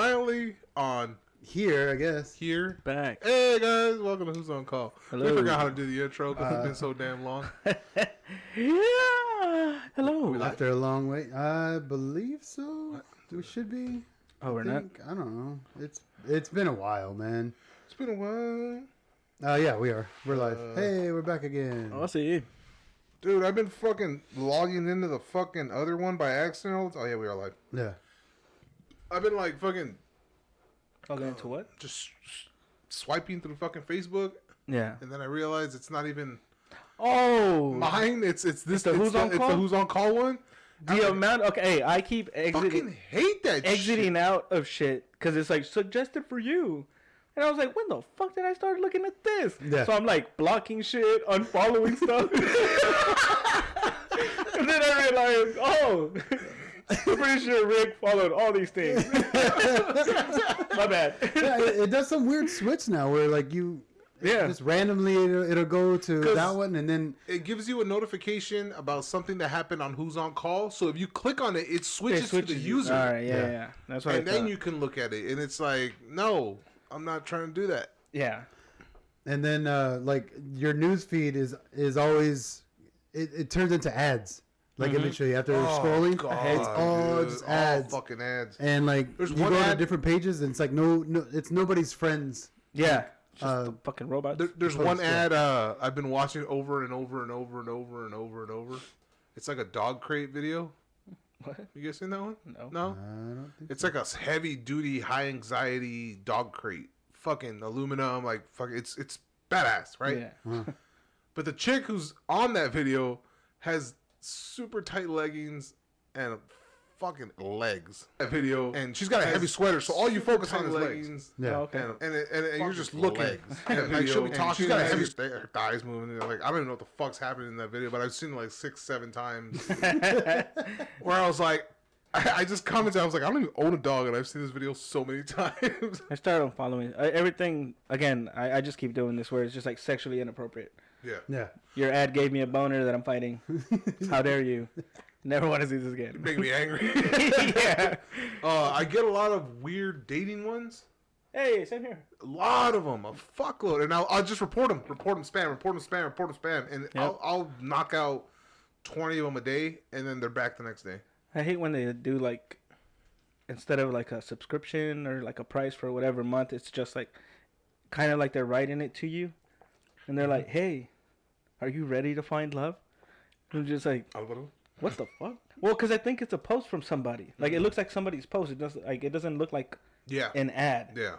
finally on Here, I guess. here. Back. Hey guys, welcome to Who's on Call. Hello. We forgot how to do the intro because it's been so damn long. Yeah. Hello. After a long wait, I believe so. What? We should be. Oh, we're I not. think. I don't know. It's been a while, man. It's been a while. Yeah, we are. We're live. Uh, Hey, we're back again. Oh, I see. Dude, I've been fucking logging into the fucking other one by accident. Oh yeah, we are live. Yeah. I've been like fucking I'll get into what? just swiping through fucking Facebook, Yeah. and then I realized it's not even Oh. mine. It's this. the Who's on It's Call? the Who's on Call one. The amount. Okay, hey, I keep Fucking exiting hate that exiting shit. out of shit because it's like suggested for you. And I was like, when the fuck did I start looking at this? Yeah. So I'm like blocking shit, unfollowing stuff. And then I realized, oh, I'm pretty sure Rick followed all these things. My bad. Yeah, it does some weird switch now where like you. Yeah. Just randomly it'll go to 'Cause- that one and then. It gives you a notification about something that happened on Who's on Call. So if you click on it, it switches to the user, All right, Yeah. yeah. That's what I and then thought. you can look at it. And it's like, no, I'm not trying to do that. Yeah. And then like your news feed is always it turns into ads. Like eventually after scrolling, it's all dude. just All ads. fucking ads. And like There's you one go to ad- different pages and it's like no it's nobody's friends. Yeah. It's just Uh, the fucking robots. There's Post, one yeah. ad I've been watching over and over and over and over and over and over. It's like a dog crate video. What? You guys seen that one? No. No? I don't think It's like a heavy duty, high anxiety dog crate. Fucking aluminum, like fucking it's badass, right? Yeah. But the chick who's on that video has super tight leggings and fucking legs. That video, and she's got a heavy sweater, so all you focus on is legs. Yeah. Oh, okay. And you're just looking. And like she'll be talking. She's got a heavy her thighs moving. And like I don't even know what the fuck's happening in that video, but I've seen it like 6-7 times. Where I was like, I just commented. I was like, I don't even own a dog, and I've seen this video so many times. I started following everything again. I just keep doing this where it's just like sexually inappropriate. Yeah. Yeah. Your ad gave me a boner that I'm fighting. How dare you? Never want to see this again. Make me angry. Yeah. I get a lot of weird dating ones. Hey, same here. A lot of them, a fuckload, and I'll just report them, spam, and Yep. I'll knock out 20 of them a day, and then they're back the next day. I hate when they do like instead of like a subscription or like a price for whatever month, it's just like kind of like they're writing it to you, and they're like, "Hey, are you ready to find love?" And I'm just like, what the fuck? Well, because I think it's a post from somebody. Like it looks like somebody's post. It doesn't like it doesn't look like Yeah, an ad. yeah,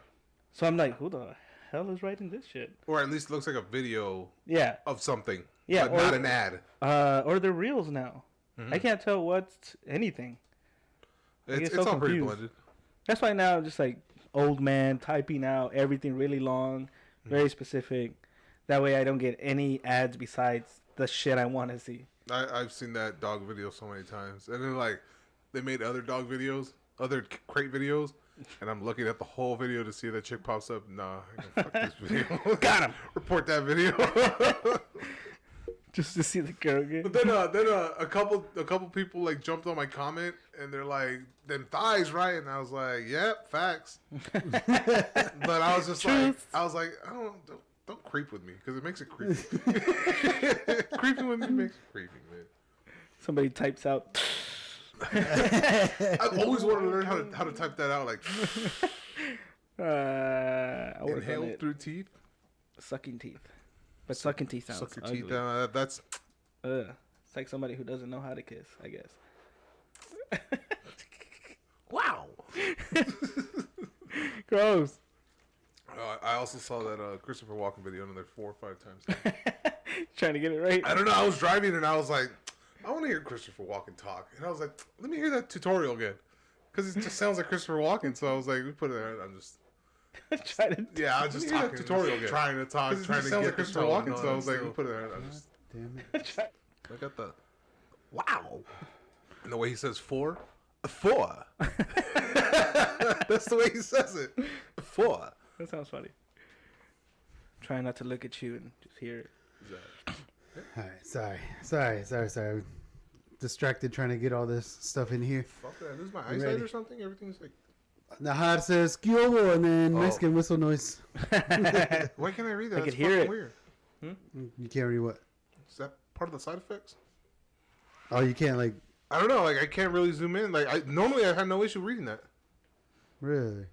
So I'm like, who the hell is writing this shit? or at least it looks like a video Yeah, of something, Yeah, but or- not an ad. or they're reels now. I can't tell what's anything. It's get so all pretty confused. blended. That's why now I'm just like old man typing out everything really long, very specific. That way I don't get any ads besides the shit I want to see. I've seen that dog video so many times, and then like they made other dog videos, other crate videos, and I'm looking at the whole video to see if that chick pops up. Nah, fuck this video. Got him. Report that video. Just to see the girl get. But then a couple people like jumped on my comment and they're like, "Them thighs, right?" And I was like, "Yep, facts." But I was just like, don't creep with me because it makes it creepy. Creeping with me makes it creepy, man. Somebody types out. I've always wanted to learn how to type that out, like I would have done inhale it. through teeth, Sucking teeth. But sucking teeth sounds suck your ugly. teeth. That's It's like somebody who doesn't know how to kiss, I guess. wow. Gross. I also saw that Christopher Walken video another 4 or 5 times. Trying to get it right. I don't know. I was driving and I was like, I want to hear Christopher Walken talk. And I was like, let me hear that tutorial again. Because it just sounds like Christopher Walken. So I was like, we put it there. I'm just, Trying to. yeah, I was just talking. Tutorial again. Trying to talk, trying to sounds get like Christopher the tone. Walken. So I was like, we put it there. I'm just, Damn it. I got the, wow. And the way he says four. That's the way he says it. Four. That sounds funny. Trying not to look at you and just hear it. All right, sorry. Distracted trying to get all this stuff in here. Fuck that. Lose my I'm eyesight ready. or something? Everything's like Nahar says "Kyobo" and then Mexican whistle noise. Why can't I read that? I That's could hear fucking it. weird. You can't read what? Is that part of the side effects? Oh, you can't like I don't know. Like I can't really zoom in. Like I normally I had no issue reading that. really.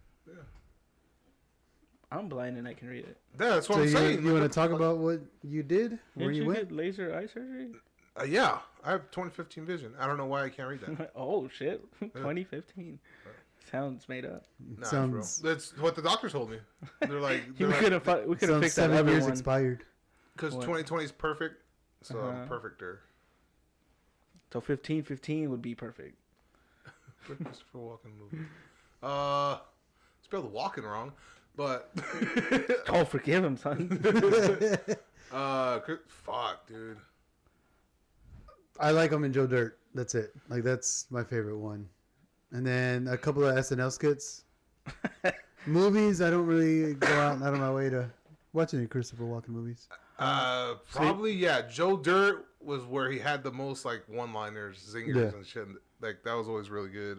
I'm blind and I can read it. Yeah, that's what So I'm saying. you Like, want to talk about what you did? Where Didn't you you went? get laser eye surgery? Yeah, I have 2015 vision. I don't know why I can't read that. Oh shit, 2015. Sounds made up. Nah, Sounds- it's real. That's what the doctor told me. They're like, We could have we could have Sounds fixed that 7 other years one. expired. because What? 2020 is perfect, so I'm Uh-huh. perfect there. So 15 would be perfect. Christopher Walken movie. Spelled walking wrong, but Oh, forgive him, son. fuck, dude. I like him in Joe Dirt. That's it. Like that's my favorite one. And then a couple of SNL skits. Movies, I don't really go out of my way to watch any Christopher Walken movies. Probably yeah. Joe Dirt was where he had the most like one-liners, zingers, Yeah. and shit. Like that was always really good.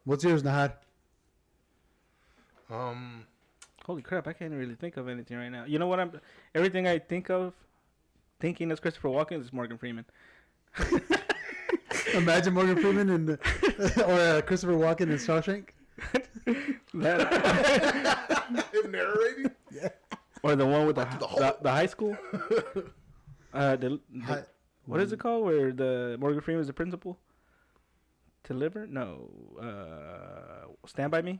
What's yours, Nahad? Holy crap, I can't really think of anything right now. You know what? Everything I think of, thinking as Christopher Walken is Morgan Freeman. Imagine Morgan Freeman and or Christopher Walken in Shawshank. Him narrating. Or the one with the high school. What is it called? Where the Morgan Freeman is the principal? Deliver? No. Stand By Me?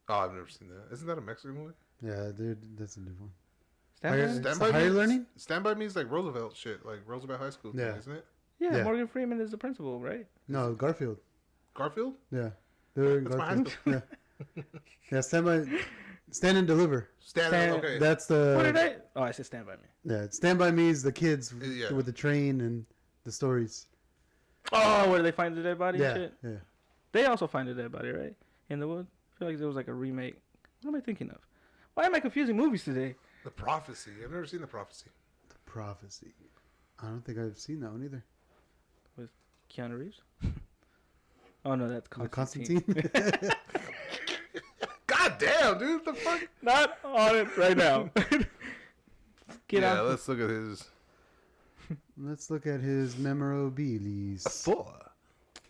Oh, I've never seen that. Isn't that a Mexican movie? Yeah, dude, that's a new one. Stand By Me? Stand By Me. Learning? Stand By Me is like Roosevelt shit, like Roosevelt High School, Yeah. thing, isn't it? Yeah, Yeah. Morgan Freeman is the principal, right? No, Garfield. Garfield. Yeah, they're in That's my high Garfield. Yeah, Stand and Deliver. Stand. Okay. That's What did the I? Oh, I said Stand By Me. yeah. Stand by Me is the kids Yeah. with the train and the stories. Oh, where they find the dead body Yeah, and shit? yeah. They also find a dead body, right? In the wood? I feel like there was like a remake. What am I thinking of? Why am I confusing movies today? The Prophecy. I've never seen The Prophecy. The Prophecy. I don't think I've seen that one either. Keanu Reeves? Oh, no, that's The Constantine. Constantine. God damn, dude. The fuck. Not on it right now. Get yeah, out. let's look at his. Let's look at his memorabilis. Four.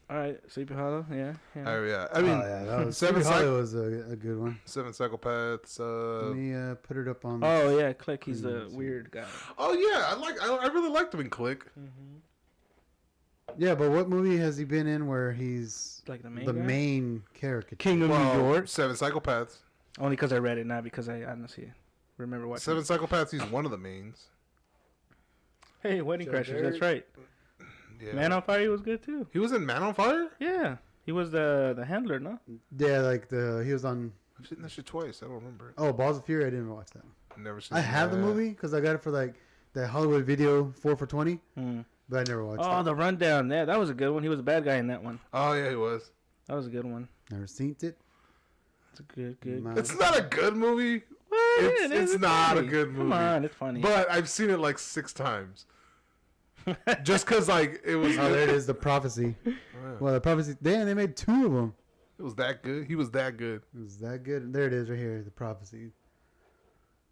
All right, Sleepy Hollow, yeah. Oh yeah. I mean, Oh, yeah, that was Seven Sleepy Hollow was a good one. Seven Psychopaths. Let me put it up on. Oh, yeah, Click, he's the weird guy. Oh yeah, I really liked him in Click. Yeah, but what movie has he been in where he's Like the main the guy? main character? King of Well, New York. Seven Psychopaths. Only because I read it, not because I honestly remember watching Seven Psychopaths. He's one of the mains. it. Hey, Wedding Joe Crashers, Dirt. that's right. Yeah. Man on Fire was good, too. He was in Man on Fire. Yeah, he was the handler, no? Yeah, like he was on. I've seen that shit twice. I don't remember it. Oh, Balls of Fury. I didn't watch that. Never seen. I have the that. movie because I got it for like the Hollywood Video 4 for $20, Mm. but I never watched Oh, it. the Rundown. Yeah, that was a good one. He was a bad guy in that one. Oh yeah, he was. That was a good one. Never seen it. It's a good. No. It's not a good movie, What? It's- It is. it's not a funny. good Come movie. on, it's funny. but I've seen it like 6 times. Just cause like it was. Oh, there it is. The Prophecy. Yeah. Well, the Prophecy. Damn, they made 2 of them. It was that good. He was that good. It was that good. There it is, right here. The Prophecy.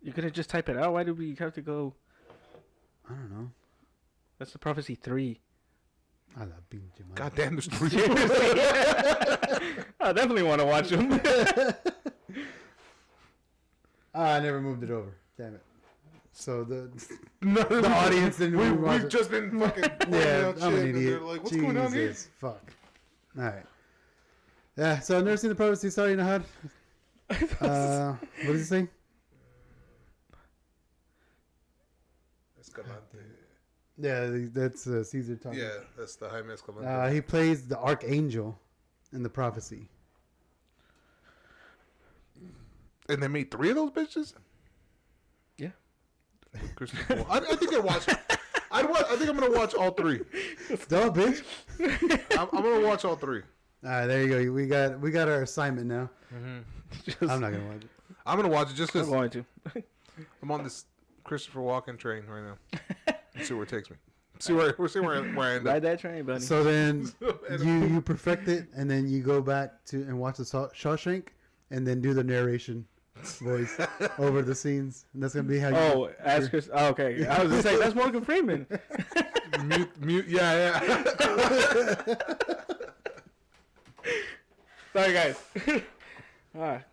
You could have just type it out. Why did we have to go? I don't know. That's the Prophecy 3. I love pinche madre. God damn, there's 3. I definitely want to watch them. I never moved it over. Damn it. So the The audience didn't even watch We've it. just been fucking pointing yeah, out I'm shit, an and idiot. they're like, "What's going on here?" Jesus, fuck. All right. Yeah. So I've never seen the Prophecy. Sorry, Nahad. What does it say? Escalante. Yeah, that's Caesar talking. Yeah, that's the Jaime Escalante. He plays the Archangel in the Prophecy. And they made 3 of those bitches. Yeah. Christian Bale. I think I watched. I think I'm gonna watch all 3. Duh, bitch. I'm gonna watch all 3. All right, there you go. We got our assignment now. Just, I'm not gonna watch it. I'm gonna watch it just I'm because going to. I'm on this Christopher Walken train right now. Let's see where it takes me. See where I end Ride up. that train, buddy. So then you perfect it, and then you go back to and watch the Shawshank, and then do the narration voice over the scenes. And that's gonna be how you. Oh, ask us. Oh, okay, I was gonna say that's Morgan Freeman. mute. Yeah. Sorry, guys.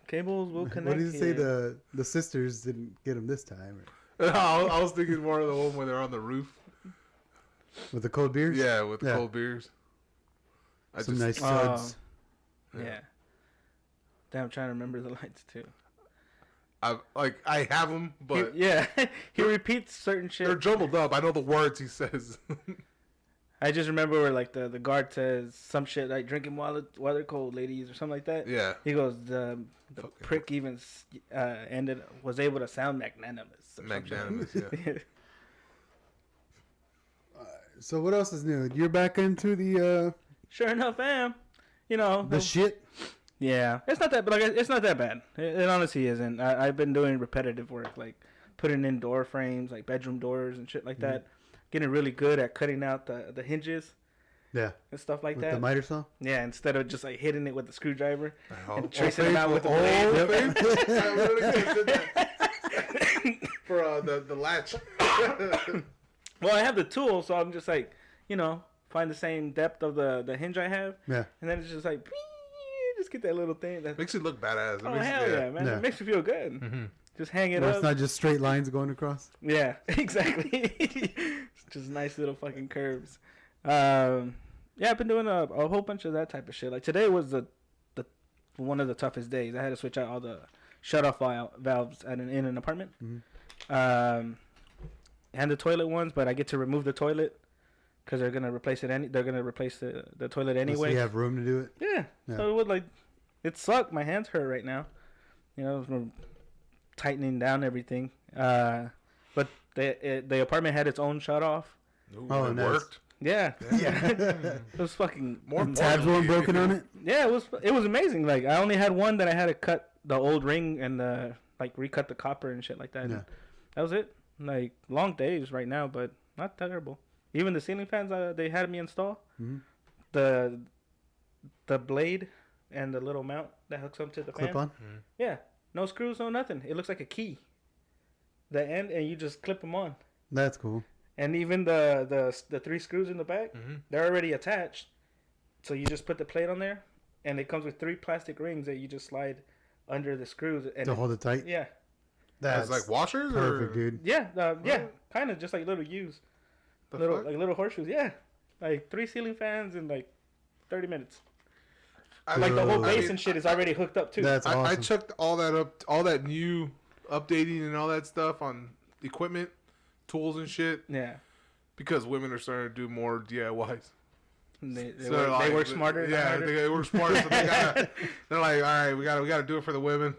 Cables will connect. What did you say? here. The sisters didn't get him this time I was thinking more of the one where they're on the roof. with the cold beers. Yeah, with Yeah. cold beers. Some nice suds. Yeah. Damn, I'm trying to remember the lines too. I have them, but He repeats certain shit. they're jumbled up. I know the words he says. I just remember where like the guard says some shit like drinking while they're cold, ladies, or something like that. Yeah. He goes, the Fucking prick even was able to sound magnanimous. or some shit. Magnanimous, yeah. So what else is new? You're back into the Sure enough, I am. You know. the shit. Yeah, it's not that, but like, it's not that bad. It honestly isn't. I've been doing repetitive work, like putting in door frames, like bedroom doors and shit like that. Getting really good at cutting out the hinges Yeah. and stuff like With that. the miter saw. Yeah, instead of just like hitting it with the screwdriver Oh, and tracing them out with the blade. I literally did that. For the latch. Well, I have the tool, so I'm just like, find the same depth of the hinge I have, Yeah. and then it's just like, just get that little thing. Makes it look badass. Oh hell yeah, man! Yeah. It makes me feel good. Mm-hmm. Just hang it Well, up. it's not just straight lines going across. Yeah, exactly. It's just nice little fucking curves. Yeah, I've been doing a whole bunch of that type of shit. Like today was the one of the toughest days. I had to switch out all the shut-off valves in an apartment. Mhm. And the toilet ones, but I get to remove the toilet because they're gonna replace it. They're gonna replace the toilet So anyway. you have room to do it. Yeah. Yeah. So it would it sucked. My hands hurt right now. We're tightening down everything. But the apartment had its own shut off. Ooh, Oh, it nice. worked. Yeah. Yeah. It was fucking. More Tabs weren't broken on it. Yeah, it was amazing. Like I only had one that I had to cut the old ring and recut the copper and shit like that. Yeah. That was it. Like long days right now, but not terrible. Even the ceiling fans they had me install, Mhm. the blade and the little mount that hooks up to the Clip fan. on. Yeah, no screws, no nothing. It looks like a key. The end, and you just clip them on. That's cool. And even the 3 screws in the back, Mm-hmm. they're already attached. So you just put the plate on there, and it comes with 3 plastic rings that you just slide under the screws. And To hold it tight. yeah, That's like washers, perfect, or dude. yeah, kind of just like little U's, the little fuck? like little horseshoes. Yeah, like 3 ceiling fans in like 30 minutes. Like the whole Cool. base and shit is already hooked up too. That's I awesome. checked all that up, all that new updating and all that stuff on equipment, tools and shit, Yeah, because women are starting to do more DIYs. they So, work smarter. not Yeah, harder. they work smarter. So they're like, all right, we gotta do it for the women.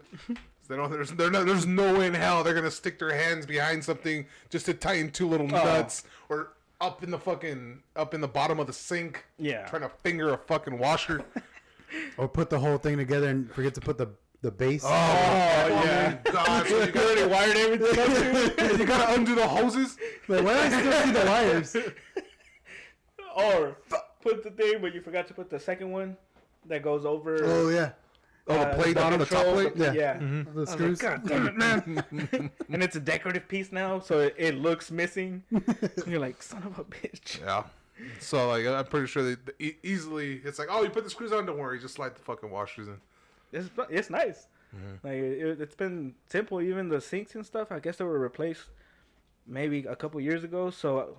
So there's no way in hell they're gonna stick their hands behind something just to tighten 2 little nuts, or up in the bottom of the sink, Yeah. trying to finger a fucking washer. Or put the whole thing together and forget to put the base. Oh yeah, yeah. God! So you already gotta, wired everything up too. you gotta undo the hoses. But why do I still see the wires? Or put the thing, but you forgot to put the second one that goes over. Oh yeah. Oh, the plate on the top control, plate. Yeah. Yeah. The I was like, screws. God damn it, man! And it's a decorative piece now, so it looks missing. And you're like, son of a bitch. Yeah. So like, I'm pretty sure that easily it's like, oh, you put the screws on, don't worry, just slide the fucking washers in. It's nice. Like it's been simple. Even the sinks and stuff, I guess they were replaced maybe a couple years ago. So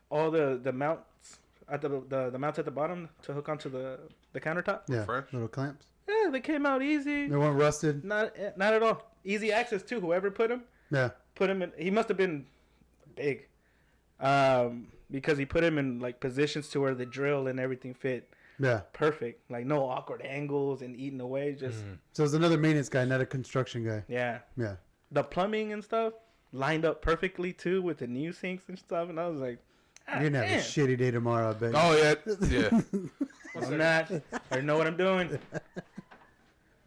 all the mounts at the mounts at the bottom to hook onto the countertop. Yeah. Fresh. Little clamps. Yeah, they came out easy. They weren't rusted. Not at all. Easy access too. Whoever put him in. He must have been big, because he put him in like positions to where the drill and everything fit Yeah. perfect. Like no awkward angles and eating away. Just So it's another maintenance guy, not a construction guy. yeah. Yeah. The plumbing and stuff lined up perfectly too with the new sinks and stuff. And I was like, You're gonna have a shitty day tomorrow, I bet. Oh yeah, yeah. I'm not. I know what I'm doing.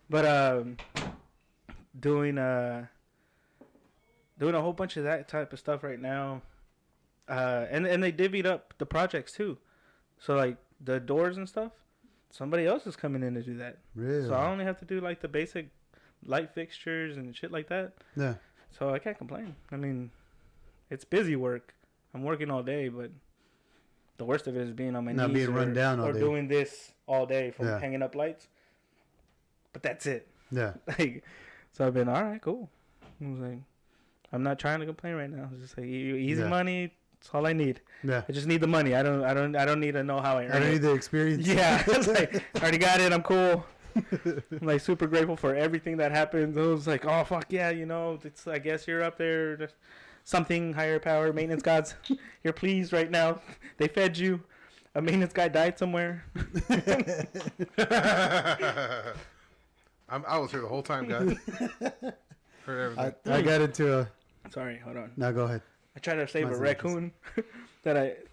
But doing a whole bunch of that type of stuff right now. And they divvied up the projects too. So like the doors and stuff, somebody else is coming in to do that. Really? So I only have to do like the basic light fixtures and shit like that. Yeah. So I can't complain. I mean, it's busy work. I'm working all day, but the worst of it is being on my Not knees being run down all or day. doing this all day from Yeah. hanging up lights. But that's it. Yeah. Like, so I've been all right, cool. I was like, I'm not trying to complain right now. It's just like easy Yeah. money. That's all I need. Yeah. I just need the money. I don't need to know how I earn I don't it. need the experience. Yeah, it's like, I already got it. I'm cool. I'm like super grateful for everything that happened. I was like, oh fuck yeah, you know, it's I guess you're up there, there's something higher power, maintenance gods. You're pleased right now. They fed you. A maintenance guy died somewhere. I was here the whole time, guys. Heard everything. I got into a. Sorry, hold on. Now go ahead. I tried to save Mine's a raccoon.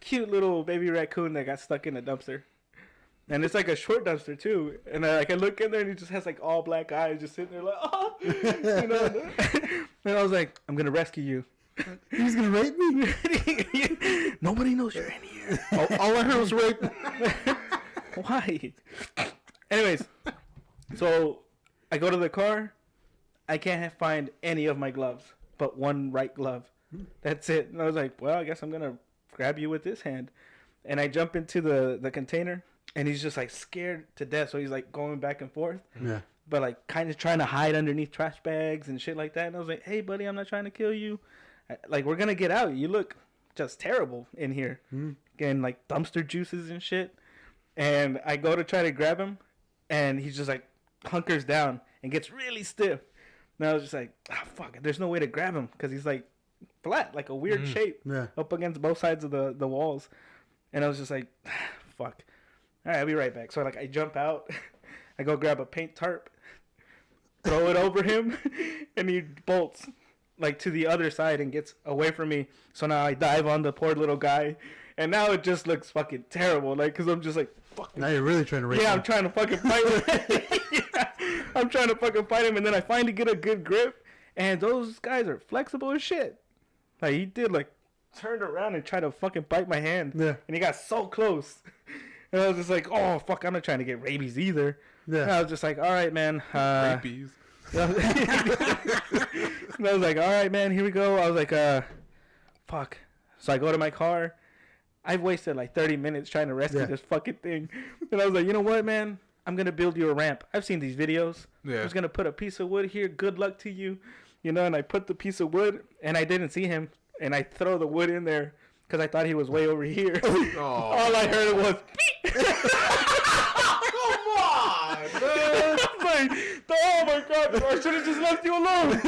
Cute little baby raccoon that got stuck in a dumpster. And it's like a short dumpster too. And I look in there and he just has like all black eyes just sitting there like, oh, you know. And I was like, I'm going to rescue you. He's going to rape me? Nobody knows you're in here. All I heard was rape. Why? Anyways, so I go to the car. I can't find any of my gloves but one right glove. That's it. And I was like, well, I guess I'm going to grab you with this hand. And I jump into the container. And he's just like scared to death. So he's like going back and forth. Yeah. But like kind of trying to hide underneath trash bags and shit like that. And I was like, hey, buddy, I'm not trying to kill you. Like, we're going to get out. You look just terrible in here. Getting like dumpster juices and shit. And I go to try to grab him. And he's just like hunkers down and gets really stiff. And I was just like, oh, fuck. There's no way to grab him. Because he's like flat, like a weird shape. Yeah. Up against both sides of the walls. And I was just like, fuck. All right, I'll be right back. So like I jump out, I go grab a paint tarp, throw it over him, and he bolts like to the other side and gets away from me. So now I dive on the poor little guy, and now it just looks fucking terrible. Like, cause I'm just like, fuck. Now you're really trying to rape Yeah, him. I'm trying to fucking fight him. Yeah, I'm trying to fucking fight him, and then I finally get a good grip, and those guys are flexible as shit. Like he did like turned around and tried to fucking bite my hand, Yeah. and he got so close. And I was just like, oh, fuck, I'm not trying to get rabies either. Yeah. And I was just like, all right, man. Rabies. And I was like, all right, man, here we go. I was like, fuck. So I go to my car. I've wasted like 30 minutes trying to rescue this fucking thing. And I was like, you know what, man? I'm going to build you a ramp. I've seen these videos. Yeah. I'm just going to put a piece of wood here. Good luck to you. You know, and I put the piece of wood, and I didn't see him. And I throw the wood in there because I thought he was way over here. Oh. All I heard was, Come on, man. I'm like, oh my god, I should have just left you alone.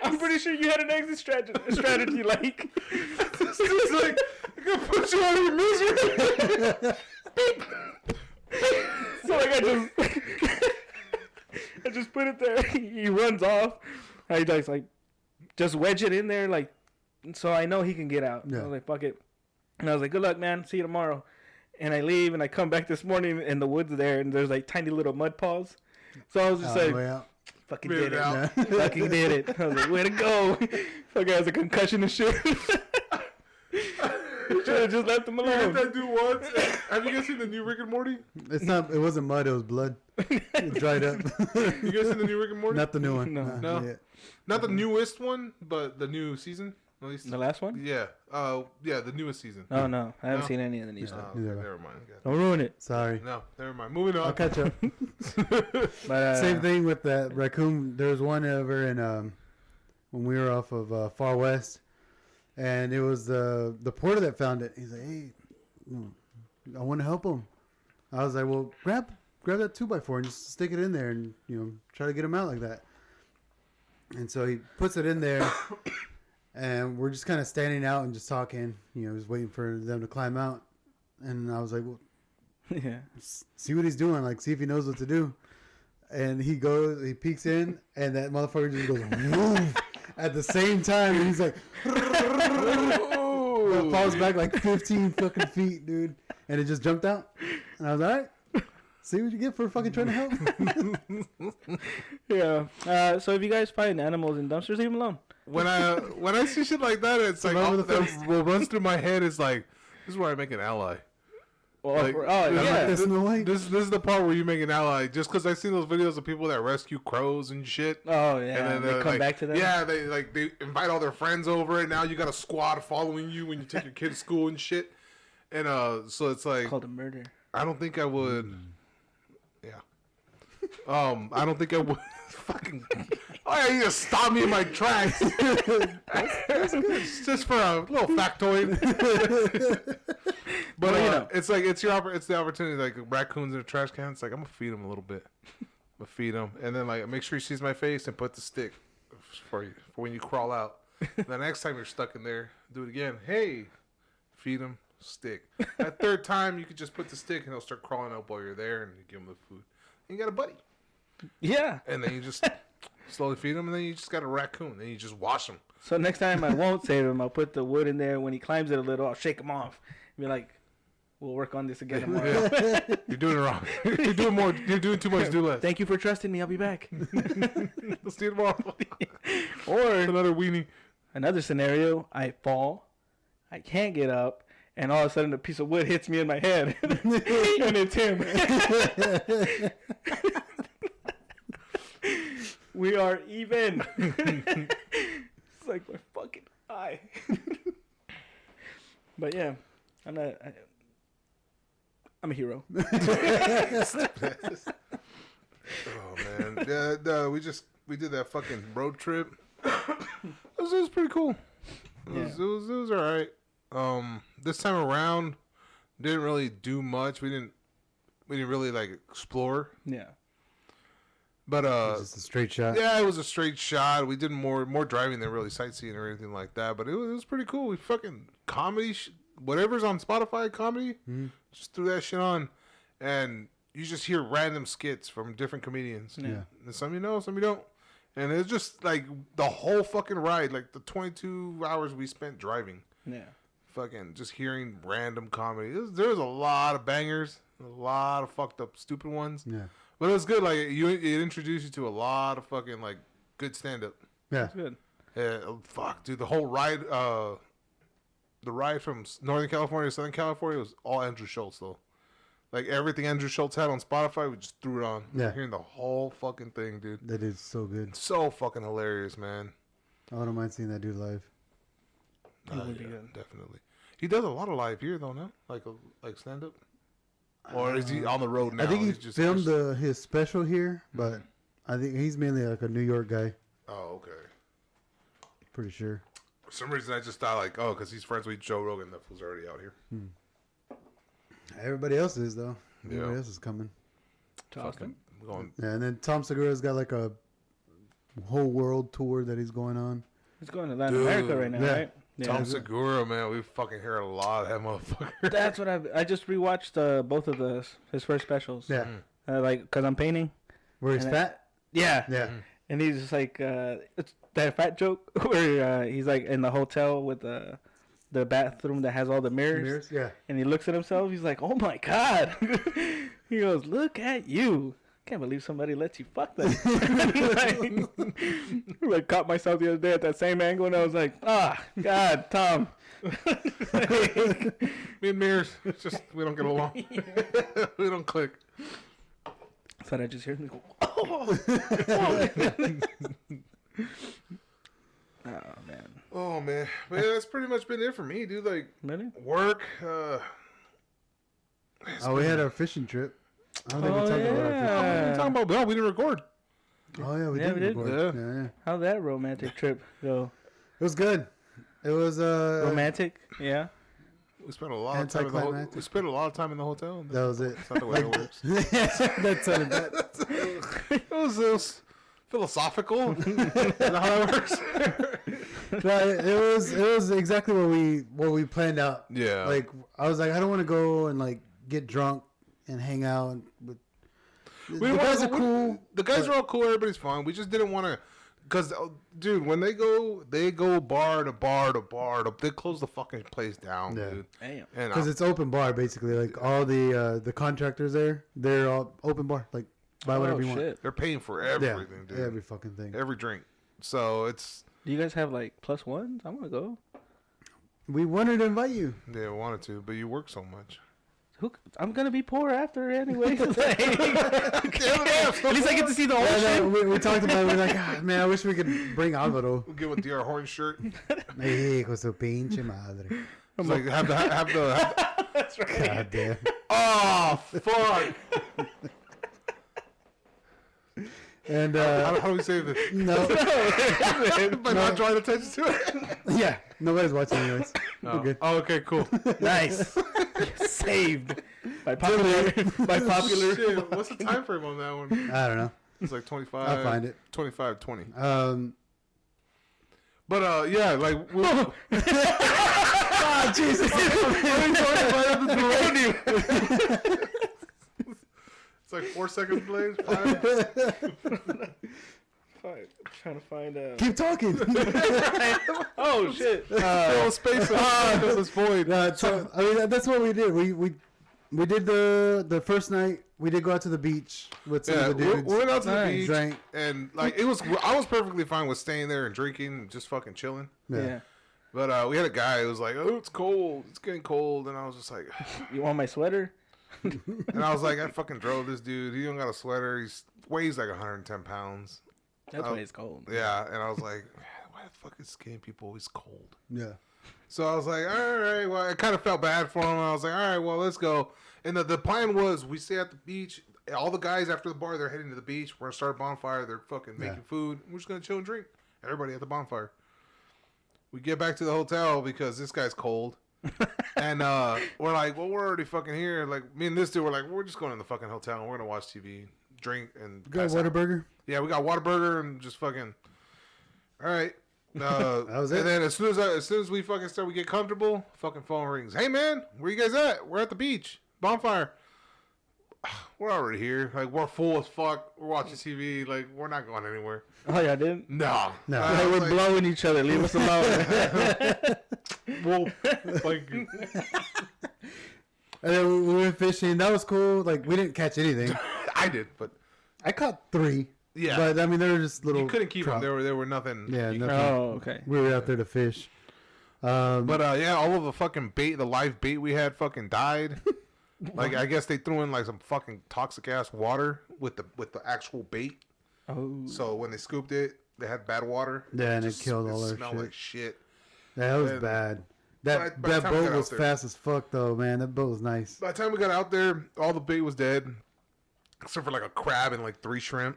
I'm pretty sure you had an exit strategy like. This is like, I can put you out of your misery. So like I just put it there. He runs off. I just like just wedge it in there like so I know he can get out. Yeah. I was like, fuck it. And I was like, good luck, man. See you tomorrow. And I leave and I come back this morning and the wood's there and there's like tiny little mud paws. So I was just like, way out. fucking Made did it it. out. Fucking did it. I was like, way to go. Fucking has a concussion and shit. Should have just left him You hit alone. that dude once. Have you guys seen the new Rick and Morty? It's not. It wasn't mud. It was blood. It dried up. You guys seen the new Rick and Morty? Not the new one. No. No. Yeah. Not the newest one, but the new season. At least. The last one? Yeah. Yeah, the newest season. Oh, no. I haven't No. seen any of the new Oh, stuff. okay, Neither have I. never mind. God. Don't ruin it. Sorry. No, never mind. Moving on. I'll catch up. But, Same thing with that raccoon. There was one over in when we were off of Far West, and it was the porter that found it. He's like, "Hey, I want to help him." I was like, "Well, grab that 2x4 and just stick it in there, and try to get him out like that." And so he puts it in there, and we're just kind of standing out and just talking, just waiting for them to climb out. And I was like, "Well, yeah. see what he's doing, like see if he knows what to do." And he peeks in, and that motherfucker just goes woof at the same time, and he's like falls back like 15 fucking feet, dude, and it just jumped out. And I was all right. See what you get for fucking trying to help. Yeah. So if you guys find animals in dumpsters, leave them alone. When I see shit like that, it's like Survival all of the that what runs through my head is like, this is where I make an ally. Like, yeah. This Snow White? This is the part where you make an ally. Just because I've seen those videos of people that rescue crows and shit. Oh yeah. And then they come like, back to that. Yeah, they invite all their friends over, and now you got a squad following you when you take your kid to school and shit. And so it's like Called a murder. I don't think I would. Yeah. I don't think I would. Fucking. Oh, yeah, you just stop me in my tracks. That's good. It's just for a little factoid. But you know. it's like it's the opportunity. Like raccoons in a trash can. It's like I'm gonna feed them a little bit. I'm gonna feed them, and then like make sure he sees my face and put the stick for you for when you crawl out. The next time you're stuck in there, do it again. Hey, feed him. Stick. That third time, you could just put the stick and he'll start crawling up while you're there, and you give him the food. And you got a buddy. Yeah. And then you just slowly feed him, and then you just got a raccoon. Then you just wash him. So next time I won't save him. I'll put the wood in there. When he climbs it a little, I'll shake him off. Be like, we'll work on this again tomorrow. Yeah. You're doing it wrong. You're doing more. You're doing too much. Do less. Thank you for trusting me. I'll be back. Let's do it tomorrow. Or Another weenie. another scenario, I fall, I can't get up, and all of a sudden a piece of wood hits me in my head, and it's him. We are even. It's like my fucking eye. But yeah, I'm a hero. Oh man, yeah. We did that fucking road trip. It was pretty cool. It was all right. This time around, didn't really do much. We didn't really like explore. Yeah. But Just a straight shot. yeah, it was a straight shot. We did more driving than really sightseeing or anything like that. But it was pretty cool. We fucking comedy, whatever's on Spotify comedy, just threw that shit on, and you just hear random skits from different comedians. Yeah. And some you know, some you don't. And it's just like the whole fucking ride, like the 22 hours we spent driving. Yeah. Fucking just hearing random comedy. There was a lot of bangers, a lot of fucked up stupid ones. Yeah. But it was good. Like it introduced you to a lot of fucking like good stand up. Yeah. That's good. Yeah, fuck, dude. The whole ride, the ride from Northern California to Southern California was all Andrew Schultz though. Like everything Andrew Schultz had on Spotify, we just threw it on. Yeah. Hearing the whole fucking thing, dude. That is so good. So fucking hilarious, man. I don't mind seeing that dude live. That would be good. Definitely. He does a lot of live here though, no? Like stand up. Or is he on the road now? I think he He's just filmed his special here, but I think he's mainly like a New York guy. Oh, okay. Pretty sure. For some reason, I just thought like, oh, because he's friends with Joe Rogan, that was already out here. Everybody else is though. Yeah. Everybody else is coming. To Austin. Going, Yeah, and then Tom Segura's got like a whole world tour that he's going on. He's going to Latin Dude. America right now, Yeah. right? Yeah. Tom Segura, man, we fucking hear a lot of that motherfucker. That's what I just rewatched both of his first specials. Yeah, Like, cause I'm painting. where he's And I- fat. Yeah. Yeah, And he's just like, it's that fat joke where he's like in the hotel with the bathroom that has all the mirrors. Yeah, And he looks at himself. He's like, oh my God. He goes, look at you. Can't believe somebody lets you fuck them. like caught myself the other day at that same angle, and I was like, God, Tom. Me and Mears, it's just we don't get along. We don't click. Thought I just heard him go, oh man. Oh man, but yeah, that's pretty much been it for me, dude. Like Really? work. we had our fishing trip. I don't think we Oh, talked about our What are yeah. you talking about? No, we didn't record. fishing. Oh yeah, we Yeah, did. we did. record. Yeah. Yeah. How'd that romantic trip go? It was good. It was Romantic? Yeah. We spent a lot of time in the Anticlimactic. We spent a lot of time in the hotel. That was it. That's not the way it works. That sounded bad. It was philosophical. Is that how that works? No, it was exactly what we planned out. Yeah. Like I was like, I don't want to go and like get drunk and hang out with. The guys are cool. The guys but- are all cool. Everybody's fine. We just didn't want to, cause dude, when they go bar to bar to bar to, they close the fucking place down, Yeah. dude. Damn. And Because it's open bar basically. Like all the contractors there, they're all open bar. Like buy whatever you want. Shit. they're paying for everything, dude. Every fucking thing. Every drink. So it's Do you guys have like plus ones? I want to go. We wanted to invite you. they wanted to, but you work so much. I'm gonna be poor after anyway. Like, at least I get to see the whole shit. We talked about it. We're like, ah, man, I wish we could bring Alvaro. We'll get with DR Horn shirt. Hijo su pinche madre. It's like have the That's right. God damn. oh fuck. And How do we say this? no, By not drawing attention to it. yeah, nobody's watching anyways. Oh. We're good. Oh, okay, cool. Nice. Saved by popular. Oh, shit. What's the time frame on that one? I don't know. It's like 25. I'll find it. 25, 20. But yeah, like. oh Jesus! It's like 4 seconds delays. 5. Trying to find Keep talking. Oh shit! Fill space. Fill this void. So, I mean, that's what we did. We did the first night. We did go out to the beach with some of the dudes. We went out to the Nice. beach, Drank. and like it was. I was perfectly fine with staying there and drinking, and just fucking chilling. Yeah. But we had a guy who was like, "Oh, it's cold. It's getting cold," and I was just like, You want my sweater? and I was like, I fucking drove this dude. He don't got a sweater. He weighs like 110 pounds. That's why it's cold. Yeah, and I was like, why the fuck is skinny people always cold? Yeah. So I was like, all right. Well, I kind of felt bad for him. I was like, all right, well, let's go. And the plan was we stay at the beach. All the guys after the bar, they're heading to the beach. We're going to start a bonfire. They're fucking making food. We're just going to chill and drink. Everybody at the bonfire. We get back to the hotel because this guy's cold. And we're like, well, we're already fucking here. Like, me and this dude were like, we're just going in the fucking hotel and we're going to watch TV, drink, and You got pass out. Whataburger? Yeah, we got Whataburger and just fucking. All right. That was it. And then as soon as we fucking start, we get comfortable. Fucking phone rings. Hey man, where you guys at? We're at the beach, bonfire. We're already here. Like we're full as fuck. We're watching TV. Like we're not going anywhere. Oh yeah, I didn't. No. No. I Hey, was we're like, blowing each other. Leave us alone. well, thank you. And then we went fishing. That was cool. Like, we didn't catch anything. I did, but I caught 3. yeah, But, I mean, they were just little. you couldn't keep trout. them. There were nothing. Yeah, you- nothing. Oh, okay. We were out there to fish. But yeah, all of the fucking bait, the live bait we had, fucking died. Like I guess they threw in like some fucking toxic ass water with the actual bait. Oh. So when they scooped it, they had bad water. Yeah, and it Just- killed all it their smelled shit. like shit. Yeah, that was And bad. by That the time we boat got was out there- fast as fuck, though, man. That boat was nice. By the time we got out there, all the bait was dead, except for like a crab and like 3 shrimp,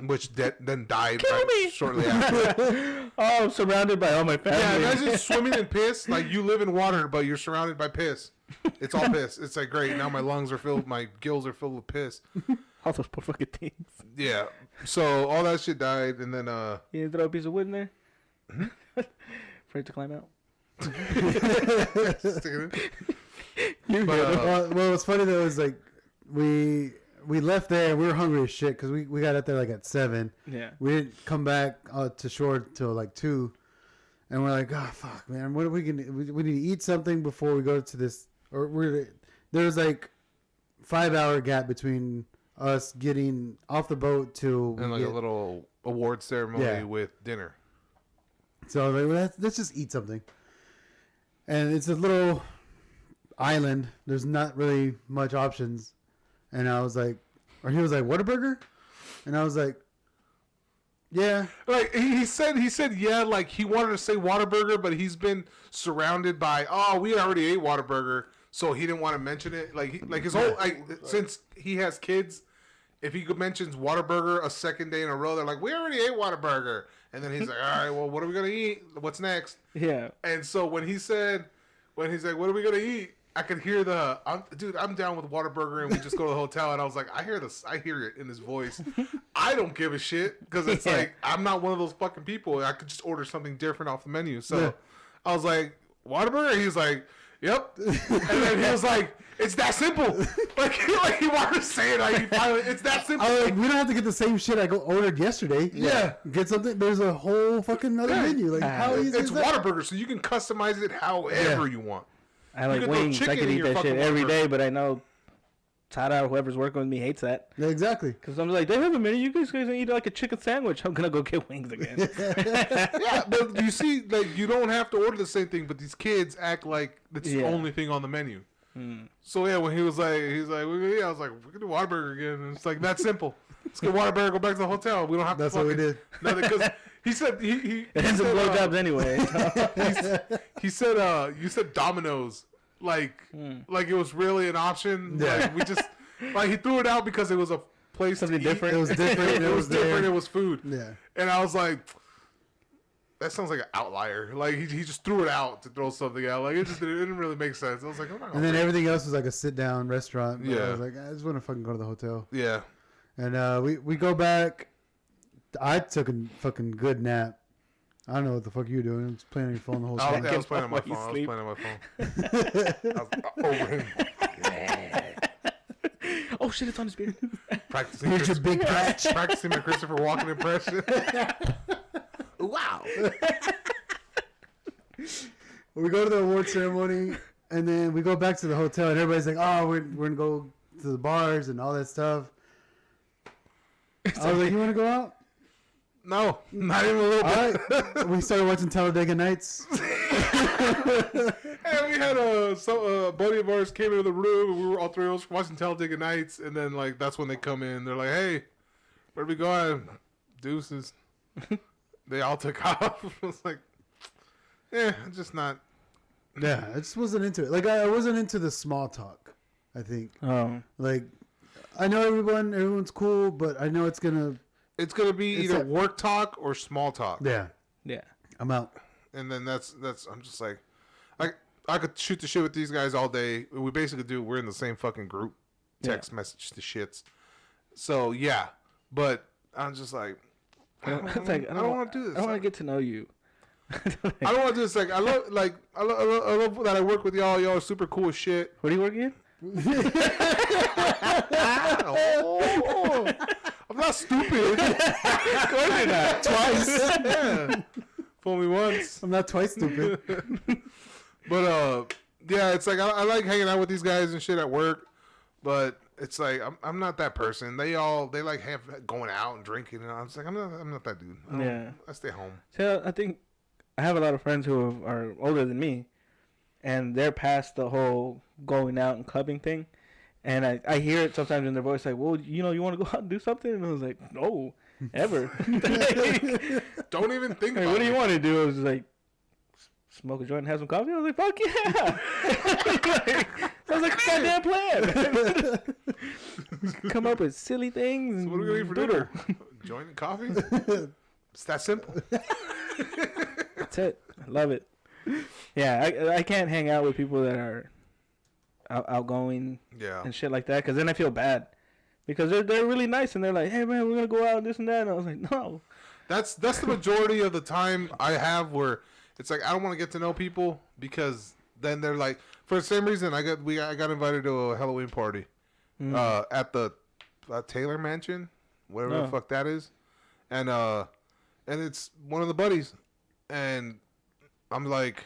which then died me. shortly after. Oh, I'm surrounded by all my family. Yeah, imagine swimming in piss. Like you live in water, but you're surrounded by piss. It's all piss. It's like great. Now my lungs are filled. My gills are filled with piss. All those poor fucking things. Yeah. So all that shit died, and then You didn't throw a piece of wood in there? For it to climb out? stick it in. You But, Well, what's funny, though, is, like, we left there and we were hungry as shit because we got out there, like, at 7. Yeah. We didn't come back to shore till, like, 2. And we're like, oh, fuck, man. What are we going to... We need to eat something before we go to this... Or there's, like, 5-hour gap between us getting off the boat to... And like a little award ceremony with dinner. So I was like, well, let's just eat something. And it's a little island. There's not really much options. And I was like, or he was like, Whataburger? And I was like, yeah. Like he said yeah, like he wanted to say Whataburger, but he's been surrounded by we already ate Whataburger, so he didn't want to mention it. Like his whole since he has kids, if he mentions Whataburger a second day in a row, they're like, we already ate Whataburger. And then he's like, all right, well, what are we going to eat? What's next? Yeah. And so when he's like, what are we going to eat? I could hear I'm down with Whataburger, and we just go to the hotel, and I was like, I hear it in his voice. I don't give a shit, because it's like, I'm not one of those fucking people. I could just order something different off the menu. So I was like, Whataburger? He's like, yep. And then he was like, it's that simple. like he wanted to say it. It's that simple. I was like, we don't have to get the same shit I ordered yesterday. Yeah. Get something. There's a whole fucking other menu. Like, how easy It's is that? Whataburger, so you can customize it however you want. I like can throw wings. I chicken could in eat your that shit fucking every Whataburger. day, but I know Tara, whoever's working with me, hates that. Yeah, exactly. Because I'm like, they have a menu. You guys eat like a chicken sandwich. I'm going to go get wings again. Yeah, but you see, like, you don't have to order the same thing, but these kids act like it's the Yeah. only thing on the menu. So yeah, when he's like, yeah, I was like, we can do Whataburger again. And it's like that simple. Let's get Whataburger, go back to the hotel. We don't have That's to. what we did. Nothing, because he said he It ends in said, blowjobs anyway. he said you said Domino's like it was really an option. Yeah. Like we just like he threw it out because it was a place Something to eat. different. It was different. It was different. It was food. Yeah. And I was like, that sounds like an outlier. Like he just threw it out to throw something out. Like it didn't really make sense. I was like, I'm not gonna And then bring- everything else was like a sit down restaurant. But Yeah. I was like, I just want to fucking go to the hotel. yeah. And we go back. I took a fucking good nap. I don't know what the fuck you were doing. I was playing on your phone the whole I time. was playing on my While you phone. I was sleep. playing on my phone. I was over him. Oh shit! It's on his beard. Practicing Here's your big patch. practicing my Christopher Walken impression. Wow. We go to the award ceremony, and then we go back to the hotel, and everybody's like, "Oh, we're gonna go to the bars and all that stuff." I was like, "You want to go out?" No, not even a little All bit. right. We started watching Talladega Nights. And we had a buddy of ours came into the room, and we were all three of us watching Talladega Nights, and then like that's when they come in. They're like, "Hey, where we going?" Deuces. They all took off. I was like, "Yeah, just not." Yeah, I just wasn't into it. Like I wasn't into the small talk. I think Oh. like I know everyone's cool, but I know it's gonna. It's gonna be It's either a- work talk or small talk. Yeah, Yeah. I'm out. And then that's I'm just like, I could shoot the shit with these guys all day. We basically do. We're in the same fucking group, text message the shits. So yeah, but I'm just like, I don't want to do this. I don't want to get to know you. I don't want to do this. Like I love that I work with y'all. Y'all are super cool as shit. What do you work in? Oh, I'm not stupid. Of course you're not. Twice. Yeah. Fool me once. I'm not twice stupid. But yeah, it's like I like hanging out with these guys and shit at work, but it's like I'm not that person. They like have going out and drinking, and I'm just like I'm not that dude. Yeah. I stay home. So I think I have a lot of friends who are older than me, and they're past the whole going out and clubbing thing. And I hear it sometimes in their voice, like, well, you want to go out and do something? And I was like, no, ever. Don't even think Like, about what do you it. want to do? I was like, smoke a joint and have some coffee? I was like, fuck yeah. Sounds like a goddamn plan. Come up with silly things. So And what are we gonna eat for doodle. dinner? Joint and coffee? It's that simple. That's it. I love it. Yeah, I can't hang out with people that are outgoing Yeah. and shit like that, because then I feel bad. Because they're really nice and they're like, hey man, we're gonna go out and this and that. And I was like, no. That's the majority of the time I have where it's like I don't want to get to know people because then they're like, for the same reason I got invited to a Halloween party at the Taylor Mansion, whatever the Oh. fuck that is, and it's one of the buddies, and I'm like,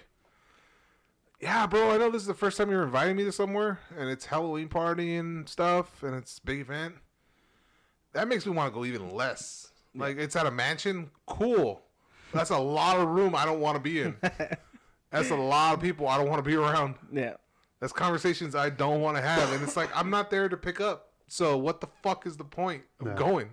yeah, bro, I know this is the first time you're inviting me to somewhere, and it's Halloween party and stuff, and it's a big event. That makes me want to go even less. Like, it's at a mansion? Cool. That's a lot of room I don't want to be in. That's a lot of people I don't want to be around. Yeah. That's conversations I don't want to have. And it's like, I'm not there to pick up. So what the fuck is the point of No. going?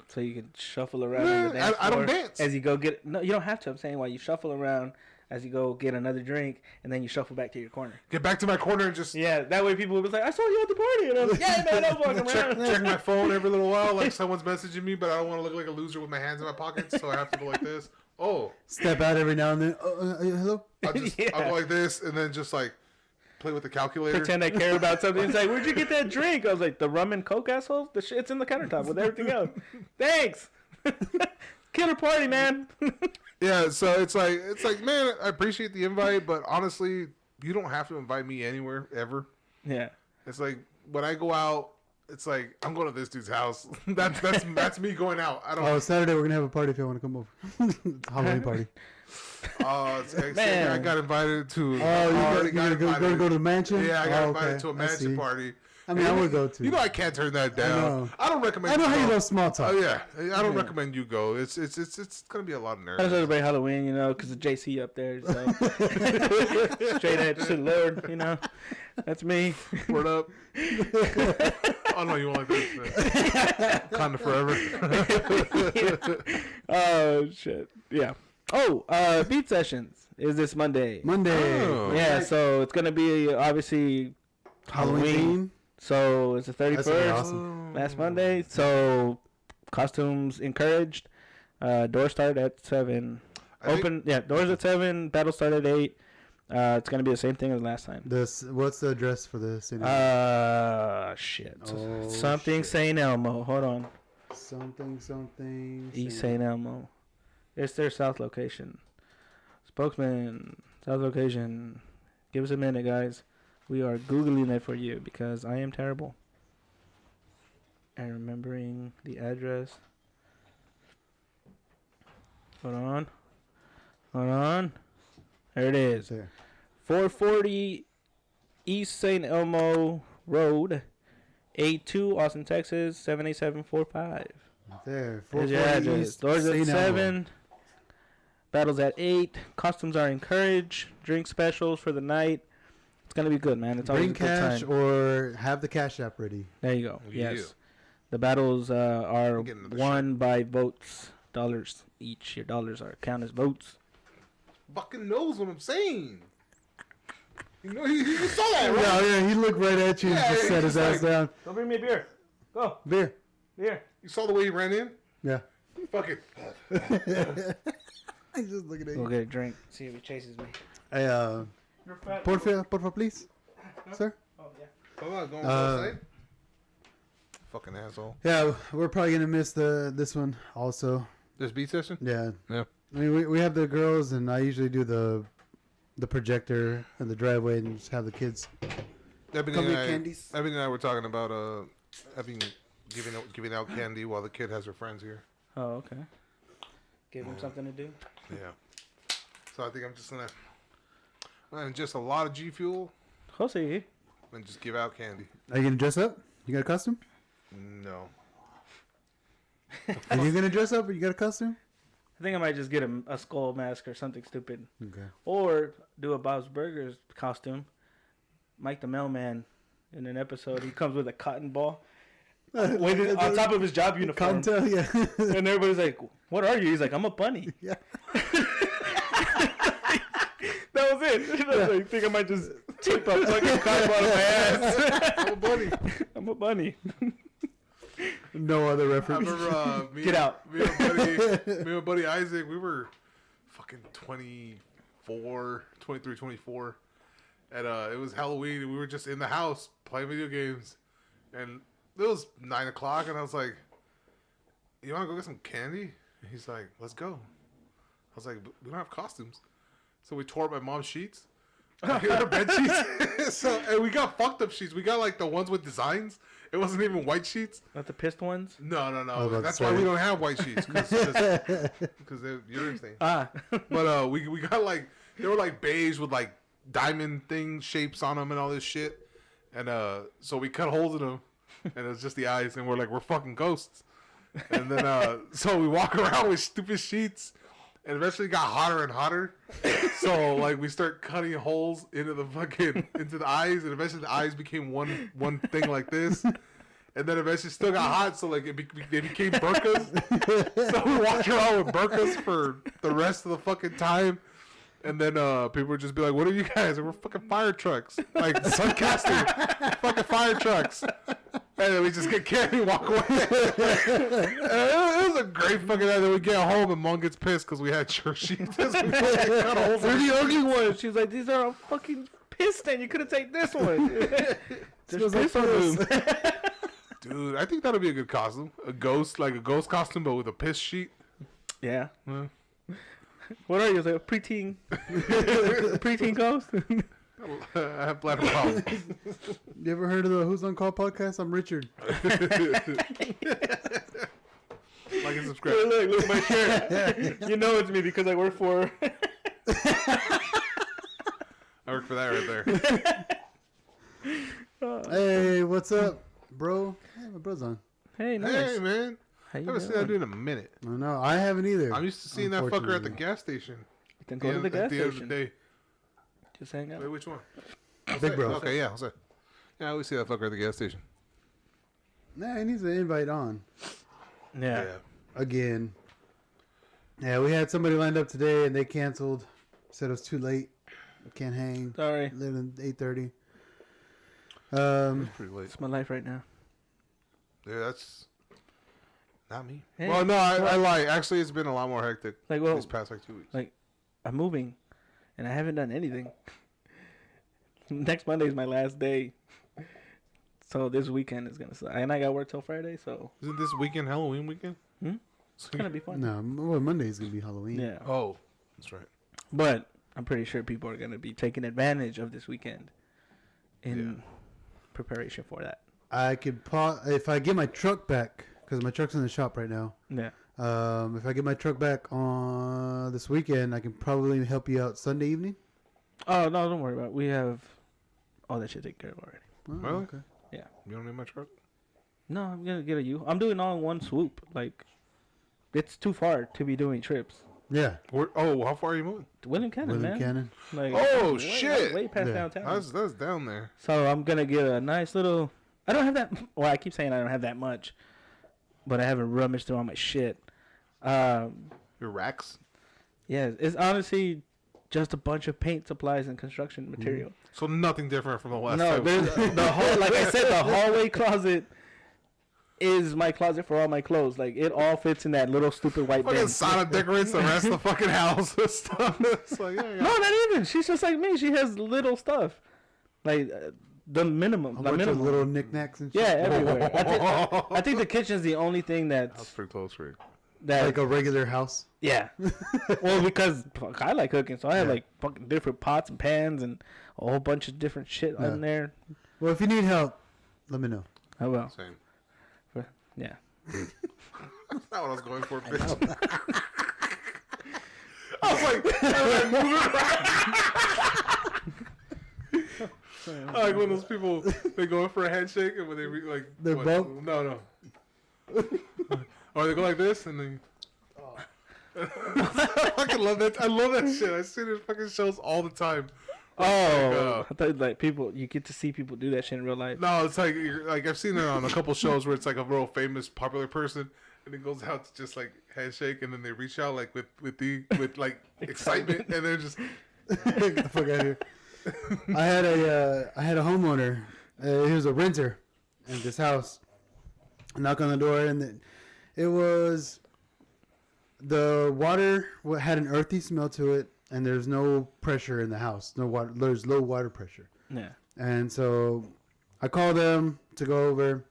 So you can shuffle around on the Yeah, dance I don't floor dance. as you go get. No, you don't have to. I'm saying while you shuffle around as you go get another drink, and then you shuffle back to your corner. Get back to my corner and just Yeah, that way people will be like, I saw you at the party, and I was like, yeah, man, I was walking around. check my phone every little while. Like someone's messaging me, but I don't want to look like a loser with my hands in my pockets. So I have to go like this. Oh, Step out every now and then. Hello. I'll go like this and then just like play with the calculator. Pretend I care about something. It's like, where'd you get that drink? I was like, the rum and coke, asshole. The shit's in the countertop with everything else. Thanks. Killer party, man. Yeah, so it's like, man, I appreciate the invite, but honestly, you don't have to invite me anywhere ever. Yeah. It's like when I go out, it's like I'm going to this dude's house. that's me going out. I don't. Oh, Saturday we're gonna have a party if you want to come over. It's a Halloween party. I got invited to. Oh, I you're already gonna go to the mansion? Yeah, I got Oh, invited okay. to a I mansion see. party. I mean, I would go too. You know, I can't turn that know. down. I don't recommend. I know how you go. love small talk. Oh yeah, I don't recommend you go. It's gonna be a lot of How does nerves. everybody Halloween, because of JC up there. So. Straight edge to the Lord, That's me. Word up. Oh no, you want like this? Kinda forever. Oh shit. Yeah. Oh, beat sessions is this Monday. Monday. Oh. Yeah, so it's gonna be obviously Halloween. Halloween. So it's the That's gonna be 31st, awesome. last Monday. So costumes encouraged. Doors start at 7. Doors at 7. Battle start at 8. It's gonna be the same thing as last time. What's the address for the city? Shit. Oh, Something shit. St. Elmo. Hold on. Something. East St. Elmo. It's their south location. Spokesman, south location. Give us a minute, guys. We are Googling it for you because I am terrible at remembering the address. Hold on. There it is. There. 440 East St. Elmo Road, A2, Austin, Texas, 78745. Right there. There's your address. Doors at 7. Battles at 8. Costumes are encouraged. Drink specials for the night. It's going to be good, man. It's always Bring a good cash time. or have the cash app ready. There you go. Yeah. Yes. The battles are I'm getting another won by votes. Dollars each. Your dollars are count as votes. Fucking knows what I'm saying. You know, you saw that, right? Yeah, he looked right at you and Yeah, just he set his just ass like- down. Go bring me a beer. Go. Beer. Beer. You saw the way he ran in? Yeah. Fucking. He's just looking at Go you. get a drink. See if he chases me. Hey, You're fat. porfa, please, sir. Oh, yeah. Come on, going Uh, fucking asshole. Yeah, we're probably gonna miss this one also. This beat session? Yeah. Yeah. I mean, we have the girls, and I usually do the projector in the driveway and just have the kids Ebony come and get I, candies. Ebony and I were talking about giving out candy while the kid has her friends here. Oh, okay. Give him something to do. Yeah. So I think I'm just gonna just a lot of G Fuel Jose. and just give out candy. Are you gonna dress up? You got a costume? No. Are you gonna dress up? Or you got a costume? I think I might just get a skull mask or something stupid. Okay. Or do a Bob's Burgers costume. Mike the mailman in an episode. He comes with a cotton ball with on top of his job uniform. Can't tell, yeah. And everybody's like, "What are you?" He's like, "I'm a bunny." Yeah. That was it. I was like, think I might just tape a fucking cotton ball on my ass. I'm a bunny. I'm a bunny. No other I reference. remember Get out. Me and my buddy Isaac, we were fucking 23, 24. And it was Halloween and we were just in the house playing video games. And it was 9 o'clock and I was like, "You wanna go get some candy?" And he's like, "Let's go." I was like, "But we don't have costumes." So we tore up my mom's sheets. Her bed sheets. And we got fucked up sheets. We got like the ones with designs. It wasn't even white sheets. Not the pissed ones. No. was about to That's say. why we don't have white sheets. Because they're urine stains. Ah. But we got like, they were like beige with like diamond thing shapes on them and all this shit. And so we cut holes in them. And it was just the eyes. And we're fucking ghosts. And then so we walk around with stupid sheets. And eventually it got hotter and hotter. So like we start cutting holes into the eyes, and eventually the eyes became one thing like this. And then eventually it still got hot, so like they became burkas. So we walked around with burkas for the rest of the fucking time. And then people would just be like, "What are you guys?" And we're fucking fire trucks, like sarcastic, fucking fire trucks. And then we just get candy and walk away. It was a great fucking night. Then we get home and Mom gets pissed because we had church sheets. We fucking cut holes in We're the the ugly ones. She's like, "These are all fucking pissed, and you could have taken this one." There's Smells like piss on them. Dude, I think that'll be a good costume. A ghost costume, but with a piss sheet. Yeah. Yeah. What are you? Like a preteen? Preteen ghost? I have bladder problems. You ever heard of the Who's on Call podcast? I'm Richard. Like and subscribe. Look my shirt. You know it's me because I work for. I work for that right there. Hey, what's up, bro? Hey, my bro's on. Hey, nice. Hey, man. How I you haven't seen that doing? dude in a minute. I know. I haven't either. I'm used to seeing that fucker at the Unfortunately. gas station. Then go to the gas At the end of station. the day. Just hang out. Wait, which one? Big bro. Okay, yeah, Jose. Yeah, we see that fucker at the gas station. Nah, he needs an invite on. Yeah. Again. Yeah, we had somebody lined up today and they canceled. Said it was too late. I can't hang. Sorry. Leaving 8:30. It's pretty late. It's my life right now. Yeah, that's not me. Hey, well, no, I lie. Actually, it's been a lot more hectic Like, well, these past 2 weeks. like, I'm moving, and I haven't done anything. Next Monday is my last day, so this weekend is gonna suck. And I got work till Friday, so Isn't this weekend Halloween weekend? it's gonna be fun. No, well, Monday's going to be Halloween. Yeah, Oh, that's right. but I'm pretty sure people are gonna be taking advantage of this weekend in preparation for that. I could if I get my truck back, because my truck's in the shop right now. Yeah. If I get my truck back on this weekend, I can probably help you out Sunday evening. Oh no, don't worry about it. We have all that shit taken care of already. Oh, Really? Okay. You don't need my truck? No, I'm gonna get a U. I'm doing all in one swoop. Like, it's too far to be doing trips. Yeah. How far are you moving? William Cannon, William man. Cannon. Like, Oh, way, shit. Way past Yeah. downtown. That's down there. So I'm gonna get a nice little. I don't have that. Well, I keep saying I don't have that much, but I haven't rummaged through all my shit. Your racks? Yeah, it's honestly just a bunch of paint supplies and construction material. So nothing different from the last No, time. there's the whole. Like I said, the hallway closet is my closet for all my clothes. Like, it all fits in that little stupid white Fucking bin. Sonic decorates the rest of the fucking house and stuff. It's like, yeah. No, not even. She's just like me. She has little stuff, like the minimum. A The bunch of minimum. little knickknacks and shit. Yeah, everywhere. I think the kitchen's the only thing That's that's pretty close for you. that. Like a regular house. Yeah. Well, because fuck, I like cooking, so I have Yeah. like fucking different pots and pans and a whole bunch of different shit Yeah. on there. Well, if you need help, let me know. Oh well. Same. Yeah. That's not what I was going for, bitch. I was like, moving around. I like when those people, they go in for a handshake and when they They're what? both? No. Or they go like this and then. I fucking love that. I love that shit. I see these fucking shows all the time. Oh, I thought like people, you get to see people do that shit in real life. No, it's like I've seen it on a couple shows where it's like a real famous, popular person, and it goes out to just like handshake, and then they reach out like with like excitement, and they're just Get the fuck out of here. I had a homeowner. He was a renter in this house. I knock on the door, and it was the water had an earthy smell to it, and there's no pressure in the house. No water. There's low water pressure. Yeah. And so I called them to go over.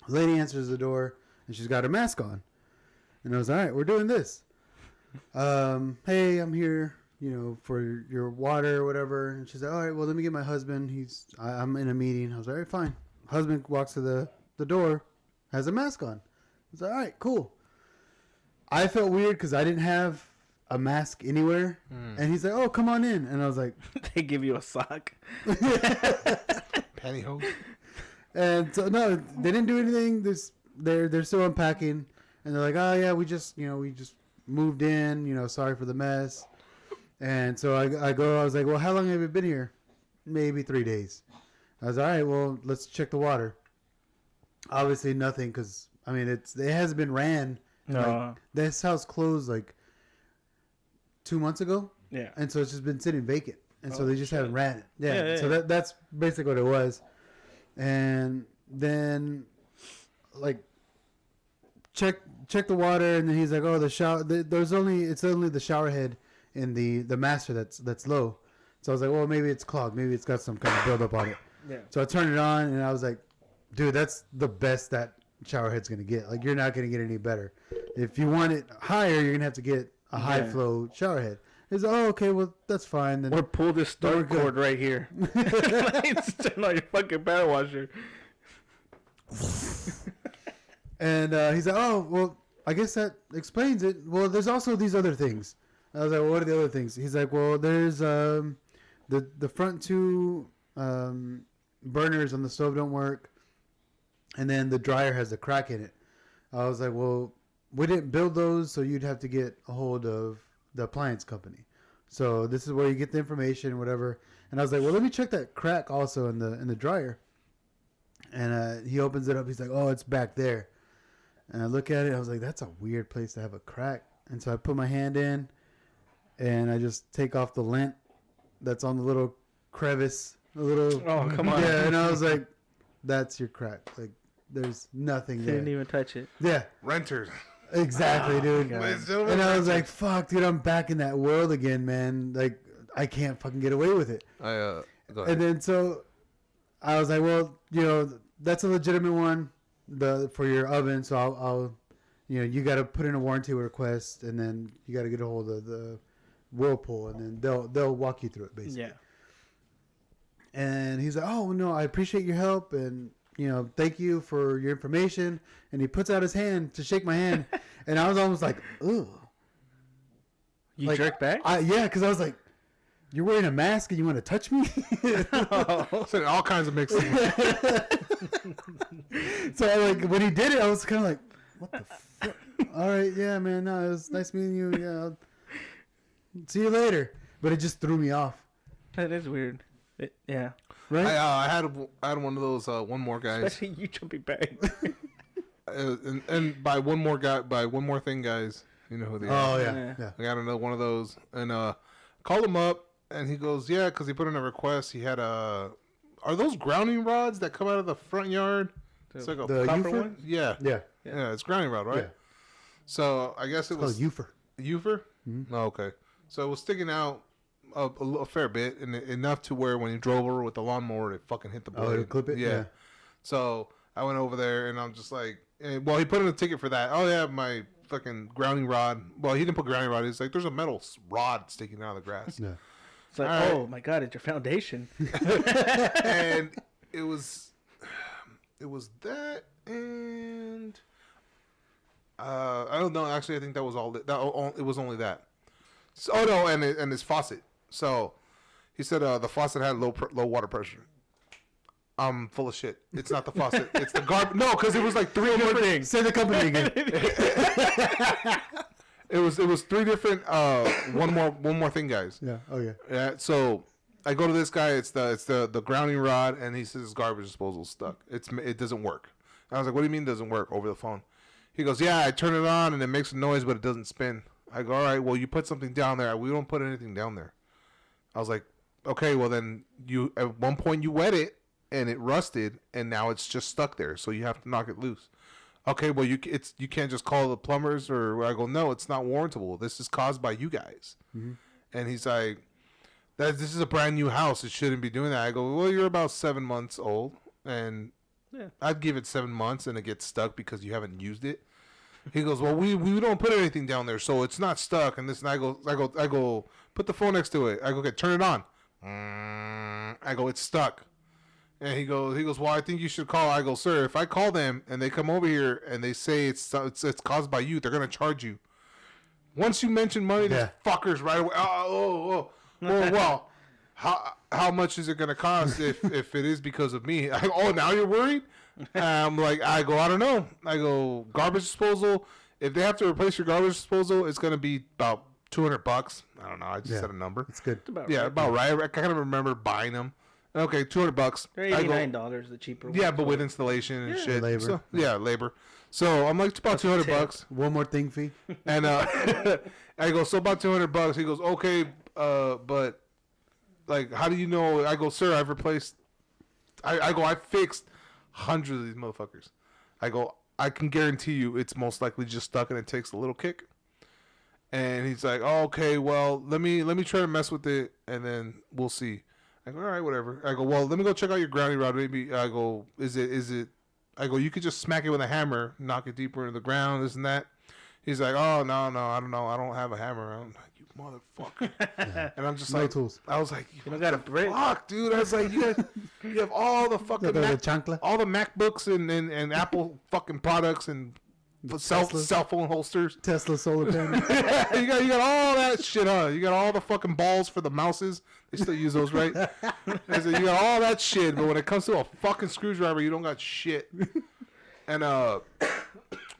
The lady answers the door, and she's got her mask on. And I was all right, we're doing this. Hey, I'm here, for your water or whatever. And she's like, all right, well, let me get my husband. I'm in a meeting. I was all right, fine. Husband walks to the door, has a mask on. I was like, all right, cool. I felt weird because I didn't have a mask anywhere. And he's like, oh, come on in. And I was like, They give you a sock. pantyhose. and so, no, they didn't do anything. They're still unpacking. And they're like, oh, yeah, we just moved in, sorry for the mess. And so I was like, well, how long have you been here? Maybe 3 days. I was all right, well, let's check the water. Obviously nothing because, it hasn't been ran. No. Like, this house closed like 2 months ago. Yeah. And so it's just been sitting vacant. And so Oh, they just shit. haven't ran it. Yeah. Yeah, So yeah. that's basically what it was. And then like check the water, and then he's like, oh, the shower, it's only the shower head in the master that's low. So I was like, well, maybe it's clogged. Maybe it's got some kind of buildup on it. Yeah. So I turned it on, and I was like, dude, that's the best that shower head's going to get. Like, you're not going to get any better. If you want it higher, you're going to have to get a high flow shower head. He's like, oh, okay, well, that's fine. Then Or pull this We're start good. cord right here. It's turn on your fucking power washer. And he's like, oh, well, I guess that explains it. Well, there's also these other things. I was like, well, what are the other things? He's like, well, there's the front two burners on the stove don't work, and then the dryer has a crack in it. I was like, well, we didn't build those, so you'd have to get a hold of the appliance company. So this is where you get the information, whatever. And I was like, well, let me check that crack also in the dryer. And he opens it up. He's like, oh, it's back there. And I look at it. I was like, that's a weird place to have a crack. And so I put my hand in, and I just take off the lint that's on the little crevice. The little. Oh, come on. Yeah, and I was like, that's your crack. Like, there's nothing there. Didn't even touch it. Yeah, Renters. exactly, dude. God. Ladies and gentlemen, And I was renters. like, fuck, dude, I'm back in that world again, man. Like, I can't fucking get away with it. Go ahead. And then so I was like, well, you know, that's a legitimate one, for your oven. So I'll you know, you got to put in a warranty request, and then you got to get a hold of the Whirlpool, and then they'll walk you through it basically. Yeah. And he's like, oh no, I appreciate your help, and you know, thank you for your information. And he puts out his hand to shake my hand, and I was almost like, ooh. You Like, jerked back? Yeah, because I was like, you're wearing a mask and you want to touch me? So all kinds of mixed things. So like when he did it, I was kind of like, what the fuck? All right, yeah, man, no, it was nice meeting you. Yeah, I'll see you later. But it just threw me off. That is weird. Yeah. Right? I had one of those one more guys, Especially you jumping back. and by one more thing, guys, you know who they are. Oh Yeah. yeah, yeah. I got another one of those, and called him up, and he goes, yeah, because he put in a request. He had are those grounding rods that come out of the front yard? It's like a The copper Ufer? one? yeah, Yeah. yeah, it's grounding rod, right? Yeah. So I guess it It's was called Ufer. Ufer. Mhm. Oh, okay. So it was sticking out a fair bit, and enough to where when you drove over with the lawnmower, it fucking hit the blade. Oh, it'll clip it? Yeah. So I went over there, and I'm just like, well, he put in a ticket for that. Oh yeah, my fucking grounding rod. Well, he didn't put grounding rod. He's like, there's a metal rod sticking out of the grass, Yeah. It's like, All right. oh my God, it's your foundation. and it was that, and I don't know. Actually, I think that was all. It was only that. So, oh no, and his faucet. So he said the faucet had low water pressure. I'm full of shit. It's not the faucet. It's the garbage. No, because it was like three different things. Say the company again. It was three different. One more thing, guys. Yeah. Oh yeah. Yeah. So I go to this guy. It's the grounding rod, and he says his garbage disposal stuck. It doesn't work. I was like, what do you mean it doesn't work over the phone? He goes, yeah, I turn it on and it makes a noise, but it doesn't spin. I go, all right, well, you put something down there. We don't put anything down there. I was like, okay, well then you at one point you wet it and it rusted, and now it's just stuck there, so you have to knock it loose. Okay, well you can't just call the plumbers, or I go, no, it's not warrantable. This is caused by you guys. Mhm. And he's like, this is a brand new house. It shouldn't be doing that. I go, well, you're about 7 months old, and Yeah. I'd give it 7 months, and it gets stuck because you haven't used it. He goes, well, we don't put anything down there, so it's not stuck. And this, and I go, put the phone next to it. I go, okay, turn it on. I go, it's stuck. And he goes, well, I think you should call. I go, sir, if I call them and they come over here and they say it's caused by you, they're gonna charge you. Once you mention money, Yeah. these fuckers right away. Well, how much is it gonna cost if it is because of me? I go, oh, now you're worried? I'm like, I don't know. I go, garbage disposal. If they have to replace your garbage disposal, it's gonna be about $200. I don't know. I just Yeah. said a number. It's good. It's about Yeah, right. about right. I kind of remember buying them. Okay, $200. They're I go, $89, the cheaper one. yeah, but with installation and Yeah. shit. Labor. So, yeah, labor. So I'm like, it's about That's a $200. One more thing fee. And I go, so about $200. He goes, okay, but like, how do you know? I go, sir, I've replaced. I go, I fixed hundreds of these motherfuckers. I go, I can guarantee you, it's most likely just stuck and it takes a little kick. And he's like, oh, okay, well, let me try to mess with it, and then we'll see. I go, all right, whatever. I go, well, let me go check out your grounding rod. Maybe I go, is it? I go, you could just smack it with a hammer, knock it deeper into the ground, this and that. He's like, oh no, I don't know, I don't have a hammer. I'm like, you motherfucker. And I'm just No like, tools. I was like, You don't got a brick. fuck, dude. I was like, you have all the fucking The chancla. all the MacBooks and Apple fucking products and cell phone holsters. Tesla solar panel. you got all that shit, huh? You got all the fucking balls for the mouses. They still use those, right? I said, you got all that shit, but when it comes to a fucking screwdriver, you don't got shit. And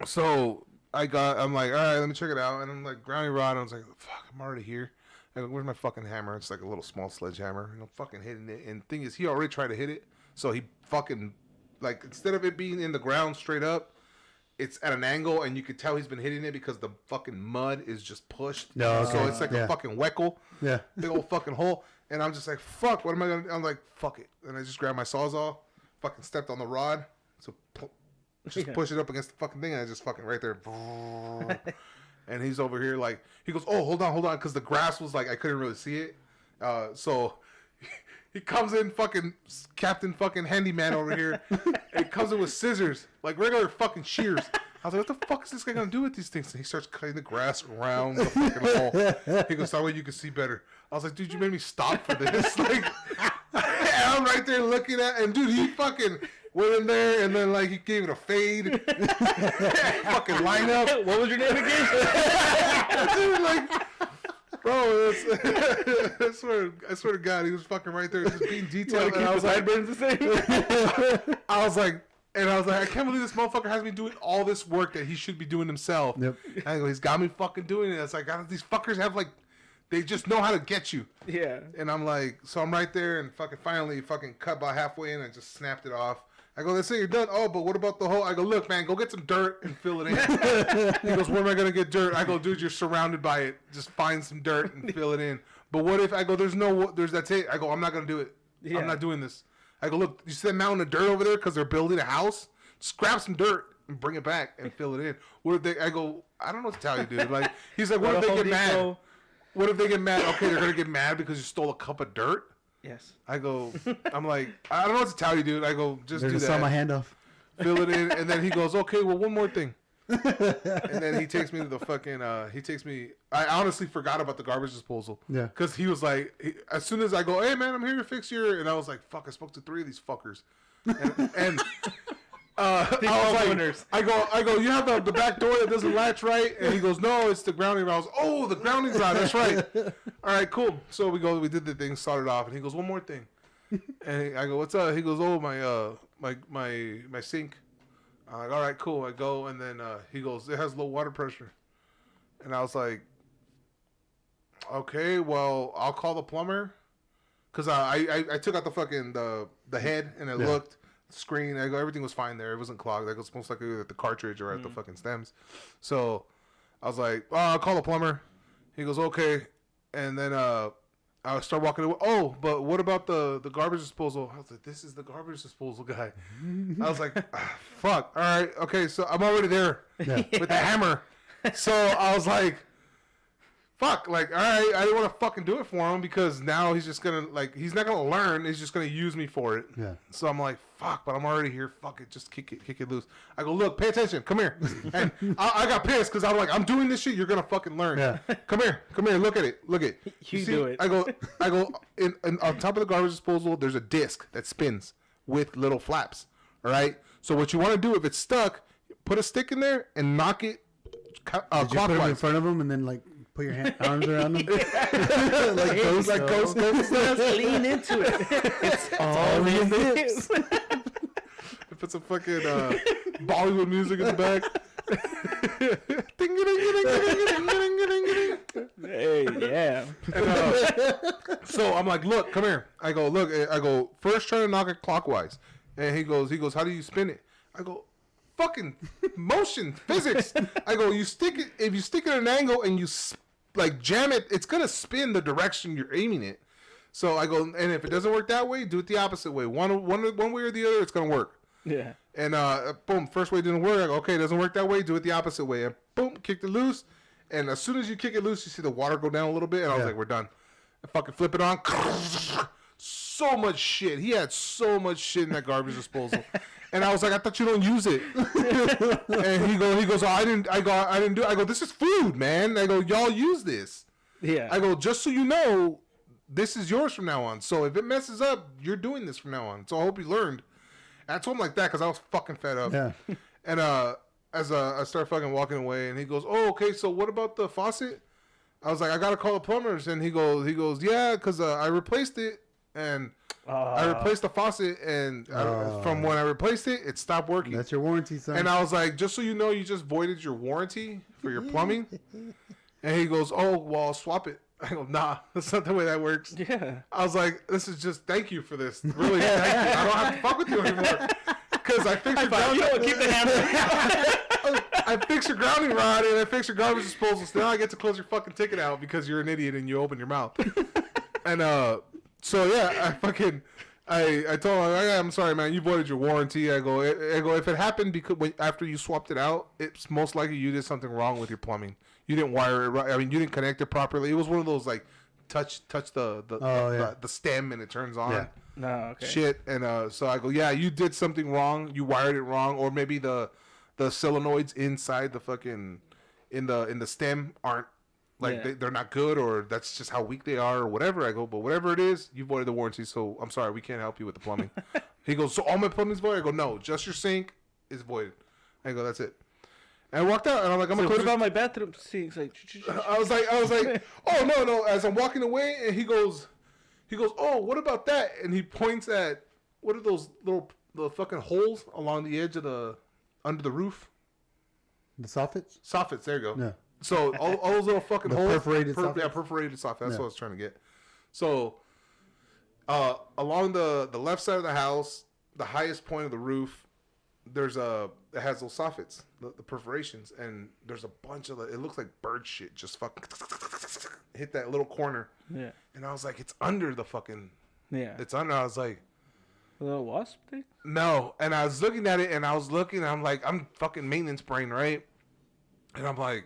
so I'm like, all right, let me check it out. And I'm like, grounding rod. And I was like, fuck, I'm already here. I go, where's my fucking hammer? It's like a little small sledgehammer. And I'm fucking hitting it. And the thing is, he already tried to hit it. So he fucking, like, instead of it being in the ground straight up, it's at an angle, and you can tell he's been hitting it because the fucking mud is just pushed. No, okay. So it's like a fucking weckle. Yeah. Big old fucking hole. And I'm just like, fuck, what am I going to do? I'm like, fuck it. And I just grabbed my Sawzall, fucking stepped on the rod. So just push it up against the fucking thing, and I just fucking right there. And he's over here like, he goes, oh, hold on. Because the grass was like, I couldn't really see it. So he comes in, fucking Captain fucking Handyman over here. And he comes in with scissors, like regular fucking shears. I was like, what the fuck is this guy gonna do with these things? And he starts cutting the grass around the fucking hole. He goes, that way you can see better. I was like, dude, you made me stop for this. Like, and I'm right there looking at, and dude, he fucking went in there, and then like he gave it a fade. Fucking line up. What was your name again? Dude, like, bro, I swear to God, he was fucking right there, just being detailed. And I was like, sideburns the same. I was like, I can't believe this motherfucker has me doing all this work that he should be doing himself. Yep. And I go, he's got me fucking doing it. It's like, these fuckers have like, they just know how to get you. Yeah. And I'm like, so I'm right there, and fucking finally fucking cut about halfway in and just snapped it off. I go, that's it, you're done. Oh, but what about the hole? I go, look, man, go get some dirt and fill it in. He goes, where am I going to get dirt? I go, dude, you're surrounded by it. Just find some dirt and fill it in. But what if, I go, that's it. I go, I'm not going to do it. Yeah. I'm not doing this. I go, look, you see that mountain of dirt over there because they're building a house? Just grab some dirt and bring it back and fill it in. What if they, I go, I don't know what to tell you, dude. Like, he's like, what if they get mad? What if they get mad? Okay, they're going to get mad because you stole a cup of dirt? Yes. I go, I'm like, I don't know what to tell you, dude. I go, just do that. Saw my hand off. Fill it in. And then he goes, okay, well, one more thing. And then he takes me to the fucking, I honestly forgot about the garbage disposal. Yeah. Because he was like, as soon as I go, hey, man, I'm here to fix your, and I was like, fuck, I spoke to 3 of these fuckers. And I was like, winners. I go, you have the back door that doesn't latch right? And he goes, no, it's the grounding rod. I was, oh, the grounding rod, that's right. All right, cool. So we did the thing, started off, and he goes, one more thing. And I go, what's up? He goes, oh, my sink. I'm like, all right, cool. I go, and then he goes, it has low water pressure. And I was like, okay, well, I'll call the plumber. Because I took out the fucking, the head, and it looked. Screen, I go, everything was fine there. It wasn't clogged. I go, it's most likely at the cartridge or at the fucking stems. So I was like, oh, I'll call the plumber. He goes, okay. And then I start walking away. Oh, but what about the garbage disposal? I was like, this is the garbage disposal guy. I was like, fuck. All right, okay, so I'm already there with the hammer. So I was like, fuck, like, all right, I didn't want to fucking do it for him because now he's just gonna, like, he's not gonna learn. He's just gonna use me for it. Yeah. So I'm like, fuck, but I'm already here. Fuck it, just kick it loose. I go, look, pay attention. Come here. And I got pissed because I'm like, I'm doing this shit. You're gonna fucking learn. Yeah. Come here. Look at it. You see, do it. I go, in on top of the garbage disposal, there's a disc that spins with little flaps. All right. So what you want to do if it's stuck, put a stick in there and knock it Did you put them in clockwise. front of them and then like put your arms around them? like ghost. Just lean into it. It's all in in the hips. Put some fucking Bollywood music in the back. Hey, yeah. And, so I'm like, look, come here. I go, first try to knock it clockwise. And he goes, how do you spin it? I go, fucking motion, physics. I go, if you stick it at an angle and you like jam it, it's going to spin the direction you're aiming it. So I go, and if it doesn't work that way, do it the opposite way. One way or the other, it's going to work. Yeah. And boom, first way didn't work. I go, okay, it doesn't work that way. Do it the opposite way. And boom, kicked it loose. And as soon as you kick it loose, you see the water go down a little bit. And I was like, we're done. I fucking flip it on. So much shit. He had so much shit in that garbage disposal. And I was like, I thought you don't use it. And he goes, oh, I didn't do it. I go, this is food, man. I go, y'all use this. Yeah. I go, just so you know, this is yours from now on. So if it messes up, you're doing this from now on. So I hope you learned. And I told him like that because I was fucking fed up. Yeah. And as I start fucking walking away, and he goes, oh, okay, so what about the faucet? I was like, I got to call the plumbers. And he goes, yeah, because I replaced it. And I replaced the faucet, and from when I replaced it, it stopped working. That's your warranty, son. And I was like, just so you know, you just voided your warranty for your plumbing. And he goes, oh, well, I'll swap it. I go, nah, that's not the way that works. Yeah. I was like, this is just thank you for this. Really, thank you. I don't have to fuck with you anymore. Because I fixed your grounding. Keep the hammer. I fixed your grounding rod and I fixed your garbage disposal. So now I get to close your fucking ticket out because you're an idiot and you open your mouth. And so yeah, I told him, I'm sorry, man. You voided your warranty. I go, if it happened because after you swapped it out, it's most likely you did something wrong with your plumbing. You didn't wire it right. I mean, you didn't connect it properly. It was one of those like touch the stem and it turns on. Yeah. No, okay. Shit. And so I go, yeah, you did something wrong. You wired it wrong, or maybe the solenoids inside the fucking in the stem aren't like they're not good, or that's just how weak they are, or whatever. I go, but whatever it is, you voided the warranty, so I'm sorry, we can't help you with the plumbing. He goes, so all my plumbing's voided? I go, no, just your sink is voided. I go, that's it. And I walked out, and I'm like, I'm So gonna what about my bathroom sinks? Like, I was like, oh no. As I'm walking away, and he goes, oh, what about that? And he points at what are those the fucking holes along the edge of under the roof? The soffits? Soffits. There you go. Yeah. So all those little fucking The holes, perforated soffits? Yeah, perforated soffits. That's Yeah. what I was trying to get. So along the left side of the house, the highest point of the roof, it has those soffits, the perforations, and there's a bunch of it looks like bird shit just fucking hit that little corner. Yeah. And I was like, it's under the fucking. Yeah. It's under. I was like, A little wasp thing? no. And I was looking at it, and I'm like, I'm fucking maintenance brain, right? And I'm like,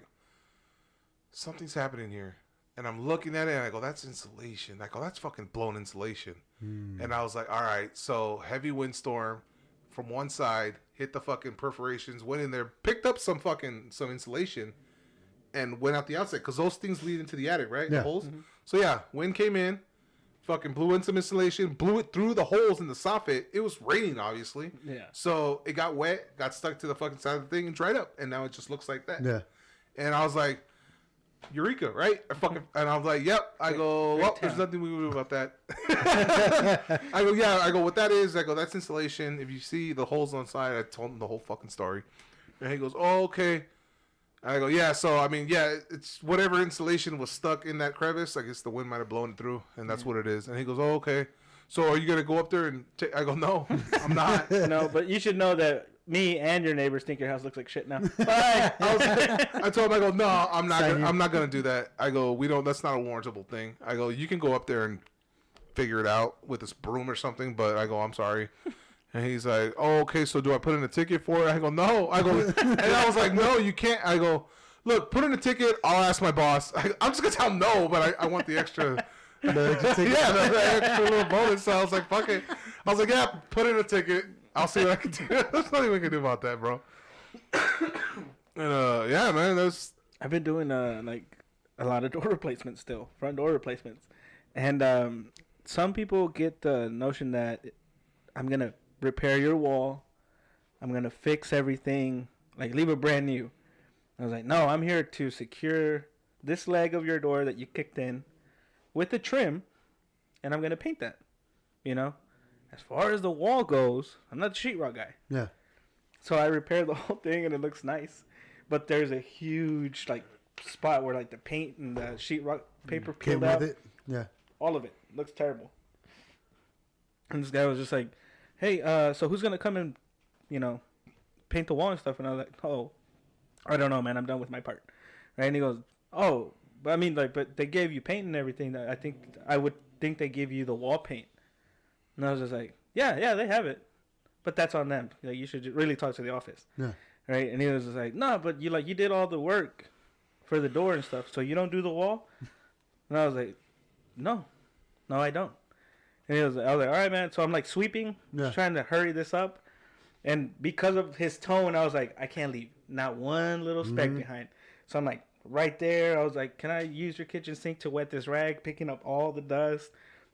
something's happening here. And I'm looking at it, and I go, that's insulation. I go, that's fucking blown insulation. And I was like, all right, so heavy windstorm from one side, hit the fucking perforations, went in there, picked up some insulation, and went out the outside. Because those things lead into the attic, right? Yeah. The holes. Mm-hmm. So yeah, wind came in, fucking blew in some insulation, blew it through the holes in the soffit. It was raining, obviously. Yeah. So it got wet, got stuck to the fucking side of the thing, and dried up. And now it just looks like that. Yeah. And I was like, Eureka, right? And I was like, yep. I go, well, there's nothing we can do about that. I go, yeah. I go, what that is, I go, that's insulation. If you see the holes on the side, I told him the whole fucking story. And he goes, oh, okay. I go, yeah, so, I mean, yeah, it's whatever insulation was stuck in that crevice. I guess the wind might have blown it through, and that's what it is. And he goes, oh, okay. So are you going to go up there and take... I go, no, I'm not. No, but you should know that me and your neighbors think your house looks like shit now. Bye. I told him, I go, no, I'm not gonna do that. I go, that's not a warrantable thing. I go, you can go up there and figure it out with this broom or something, but I go, I'm sorry. And he's like, oh, okay, so do I put in a ticket for it? I go, no. I go, and I was like, no, you can't. I go, look, put in a ticket. I'll ask my boss. I'm just gonna tell him no, but I want the extra. The extra little bonus. So I was like, fuck it. I was like, yeah, put in a ticket. I'll see what I can do. There's nothing we can do about that, bro. And yeah, man, I've been doing like a lot of door replacements still, front door replacements, and some people get the notion that I'm gonna repair your wall, I'm gonna fix everything, like leave it brand new. I was like, no, I'm here to secure this leg of your door that you kicked in with the trim, and I'm gonna paint that. You know, as far as the wall goes, I'm not the sheetrock guy. Yeah. So I repaired the whole thing, and it looks nice. But there's a huge like spot where like the paint and the sheetrock paper Came peeled out. with it. Yeah. All of it looks terrible. And this guy was just like, "Hey, so who's gonna come and, you know, paint the wall and stuff?" And I was like, "Oh, I don't know, man. I'm done with my part." Right? And he goes, "Oh, but I mean, like, but they gave you paint and everything. I would think they give you the wall paint." And I was just like, "Yeah, they have it, but that's on them. Like, you should really talk to the office." Yeah. Right? And he was just like, "No, but you did all the work for the door and stuff, so you don't do the wall?" And I was like, No, I don't. And I was like, all right, man. So I'm like sweeping, just trying to hurry this up. And because of his tone, I was like, I can't leave not one little speck behind. So I'm like, right there. I was like, can I use your kitchen sink to wet this rag, picking up all the dust,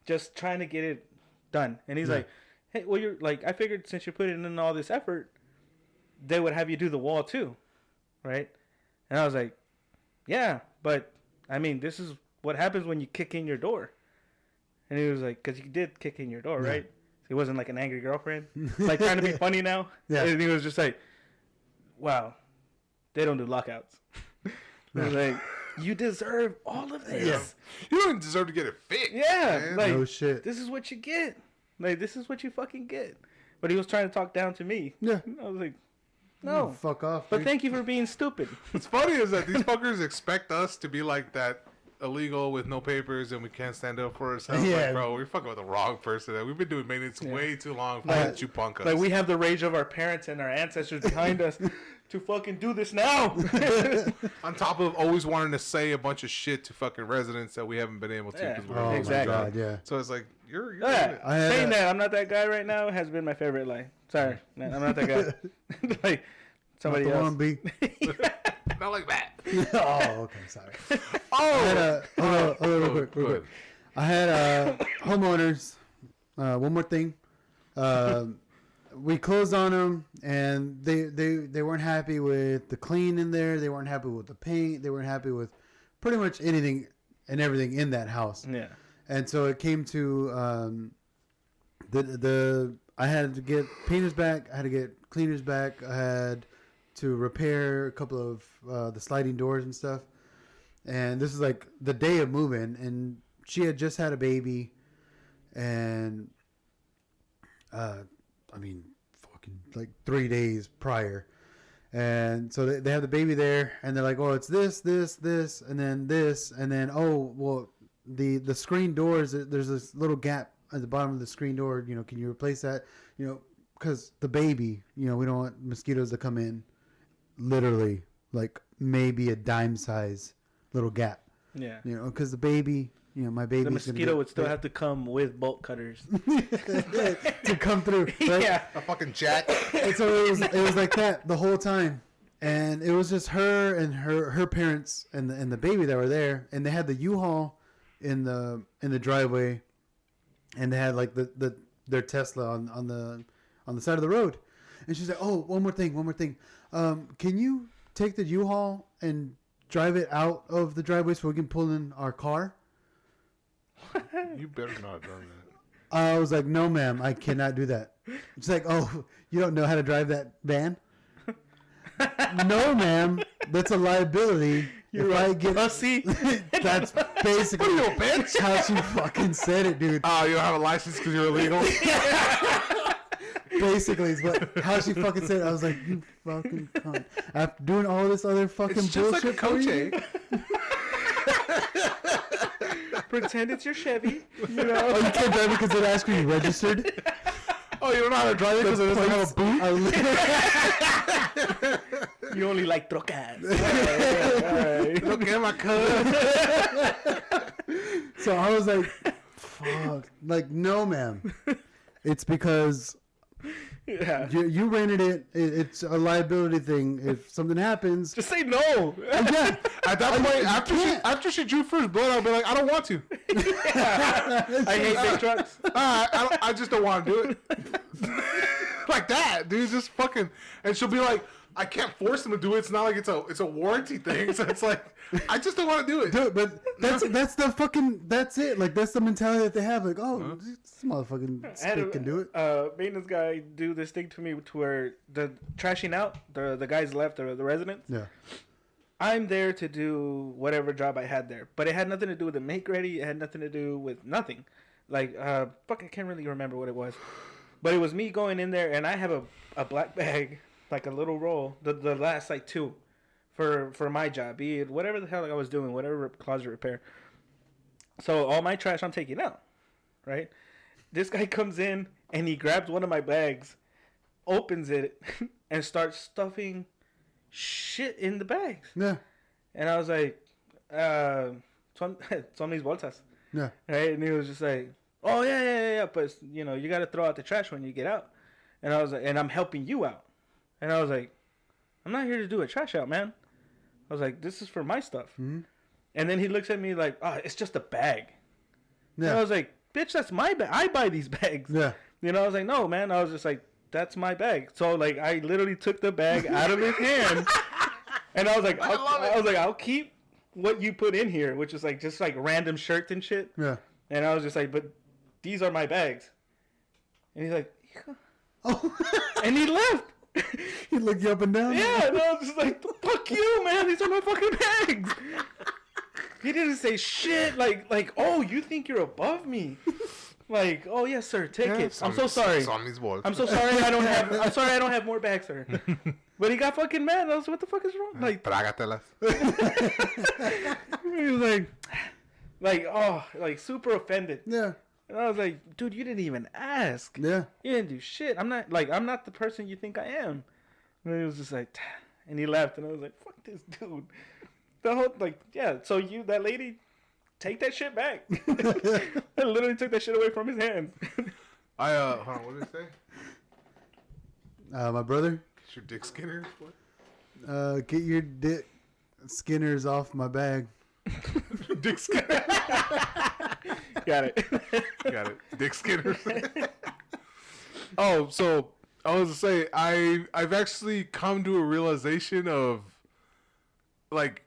just trying to get it done. And he's like, hey, well, you're like, I figured since you're putting in all this effort, they would have you do the wall too, right? And I was like, yeah, but I mean, this is what happens when you kick in your door. And he was like, because you did kick in your door, right? He wasn't like an angry girlfriend, like trying to be funny now. Yeah. And he was just like, wow, they don't do lockouts. I was like, You deserve all of this. Yeah. You don't deserve to get it fixed. Yeah, man. like No shit. this is what you get. Like this is what you fucking get. But he was trying to talk down to me. Yeah. I was like, no. Fuck off. But dude. thank you for being stupid. What's funny is that these fuckers expect us to be like that illegal with no papers and we can't stand up for ourselves. Yeah. Like, bro, we're fucking with the wrong person. We've been doing maintenance way too long for Like- you punk us. Like we have the rage of our parents and our ancestors behind us to fucking do this now. On top of always wanting to say a bunch of shit to fucking residents that we haven't been able to Yeah. because we're Oh on Exactly. my my job. god, yeah. So it's like you're Yeah, I had saying a- that I'm not that guy right now has been my favorite lie. Sorry, man, I'm not that guy. Like somebody Not the else. one, B. not like that. Oh, okay, sorry. Oh, I had a hold on, real quick, Go real quick. I had homeowners. One more thing. We closed on them, and they weren't happy with the clean in there. They weren't happy with the paint. They weren't happy with pretty much anything and everything in that house. Yeah. And so it came to I had to get painters back. I had to get cleaners back. I had to repair a couple of the sliding doors and stuff. And this is like the day of moving, and she had just had a baby, and I mean, fucking like 3 days prior. And so they have the baby there, and they're like, oh, it's this, and then oh, well, the screen doors, there's this little gap at the bottom of the screen door. You know, can you replace that? You know, because the baby, you know, we don't want mosquitoes to come in. Literally, like maybe a dime size little gap. Yeah. You know, because the baby, you know, my baby. The mosquito would still have to come with bolt cutters. to come through. Right? Yeah. a fucking jack. And so it was like that the whole time, and it was just her and her parents and the baby that were there, and they had the U-Haul in the driveway, and they had like their Tesla on the side of the road, and she's like, oh, one more thing, can you take the U-Haul and drive it out of the driveway so we can pull in our car? You better not have done that. I was like, no, ma'am, I cannot do that. She's like, oh, you don't know how to drive that van? No, ma'am, that's a liability. You're if I a get pussy. that's basically how she fucking said it, dude. Oh, you don't have a license because you're illegal? Basically, is how she fucking said it. I was like, you fucking cunt. After doing all this other fucking It's just like bullshit a for coach, you? Pretend it's your Chevy. You Oh, know. you can't drive it because it asked you registered? Oh, you don't know how to drive it because it doesn't have a boot? You only like trocas. Look at my cuz. So I was like, fuck. Like, no, ma'am. It's because Yeah. you rented it. It's a liability thing. If something happens, Just say no. yeah. At that point, can't. after she drew first blood, I'll be like, I don't want to. I hate big trucks. I just don't want to do it. Like that, dude. Just fucking. And she'll be like, I can't force them to do it. It's not like it's a warranty thing. So it's like, I just don't want to do it. Dude, but that's the fucking, that's it. Like, that's the mentality that they have. Like, oh, this motherfucking I had stick can do it. Maintenance guy do this thing to me to where the trashing out, the guys left, the residents. Yeah. I'm there to do whatever job I had there, but it had nothing to do with the make ready. It had nothing to do with nothing. Like, fuck, I can't really remember what it was, but it was me going in there, and I have a black bag, like a little roll, the last like two, for my job, be it whatever the hell I was doing, whatever closet repair. So all my trash I'm taking out, right? This guy comes in and he grabs one of my bags, opens it, and starts stuffing shit in the bags. Yeah. And I was like, son mis bolsas. Yeah. Right? And he was just like, oh, yeah. But, you know, you got to throw out the trash when you get out. And I was like, and I'm helping you out. And I was like, I'm not here to do a trash out, man. I was like, this is for my stuff. Mm-hmm. And then he looks at me like, oh, it's just a bag. And I Yeah. was like, bitch, that's my bag. I buy these bags. Yeah. You know, I was like, no, man. I was just like, that's my bag. So, like, I literally took the bag out of his hand. And I was like, I'll keep what you put in here, which is like just like random shirts and shit. Yeah. And I was just like, but these are my bags. And he's like, Oh. and he left. He looked you up and down. Yeah, and I was just like, fuck you, man. These are my fucking bags. He didn't say shit. Like, oh, you think you're above me? Like, oh yes, sir, take it. I'm so sorry. I'm so sorry. I'm sorry. I don't have more bags, sir. But he got fucking mad. I was, what the fuck is wrong? Like, trágatelas. He was like, oh, like super offended. Yeah. And I was like, dude, you didn't even ask. Yeah. You didn't do shit. I'm not the person you think I am. And he was just like, and he left, and I was like, fuck this dude. The whole so that lady, take that shit back. I literally took that shit away from his hands. Hold on, what did it say? My brother. Get your dick skinners. What? Get your dick skinners off my bag. Dick skinners. Got it. Got it. Dick skinners. Oh, so I was to say I've actually come to a realization of, like,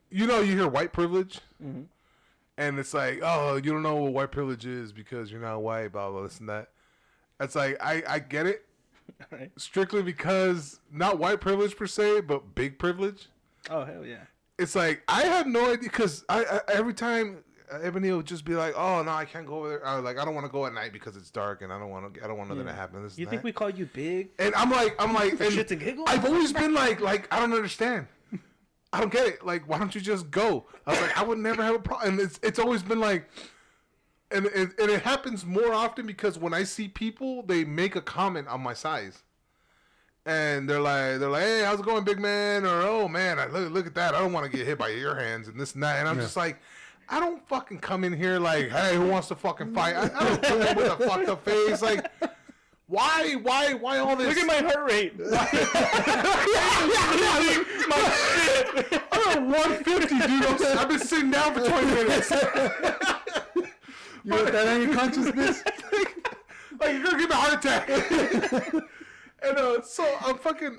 you hear white privilege, and it's like, oh, you don't know what white privilege is because you're not white, blah blah, this and that. It's like I get it, Right. strictly because not white privilege per se, but big privilege. Oh hell yeah. It's like I had no idea because I every time Ebony would just be like, oh no, I can't go over there. I don't want to go at night because it's dark and I don't want nothing to happen. This You and think that. we call you big? And I'm like, For and shits and giggles? I've always been like I don't understand. I don't get it. Like, why don't you just go? I was like, I would never have a problem. And it's always been like, and it happens more often because when I see people, they make a comment on my size, and they're like, hey, how's it going, big man? Or, oh man, look at that. I don't want to get hit by your hands and this and that. And I'm just like, I don't fucking come in here like, hey, who wants to fucking fight? I don't come in with a fucked up face like. Why all this? Look at my heart rate. I'm at 150, dude. I've been sitting down for 20 minutes. You want that on your consciousness? Like, you're gonna give me a heart attack. And so